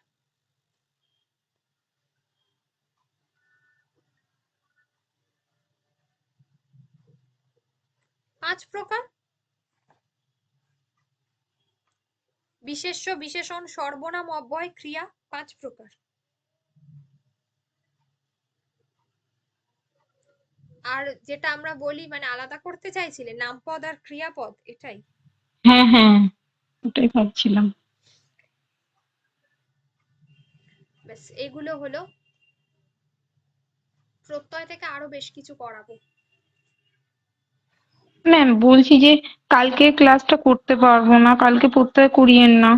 পাঁচ প্রকার। বিশেষ্য, বিশেষণ, সর্বনাম, অব্যয়, ক্রিয়া, পাঁচ প্রকার। আর যেটা আমরা বলি মানে আলাদা করতে চাইছিলে নামপদ আর ক্রিয়াপদ, এটাই। হ্যাঁ হ্যাঁ, ওটাই ভাবছিলাম। ব্যাস, এগুলো হলো। প্রত্যয় থেকে আরো বেশ কিছু করাবো। ম্যাম বলছি যে কালকে ক্লাসটা করতে পারবো না, কালকে প্রত্যয় করিয়েন না।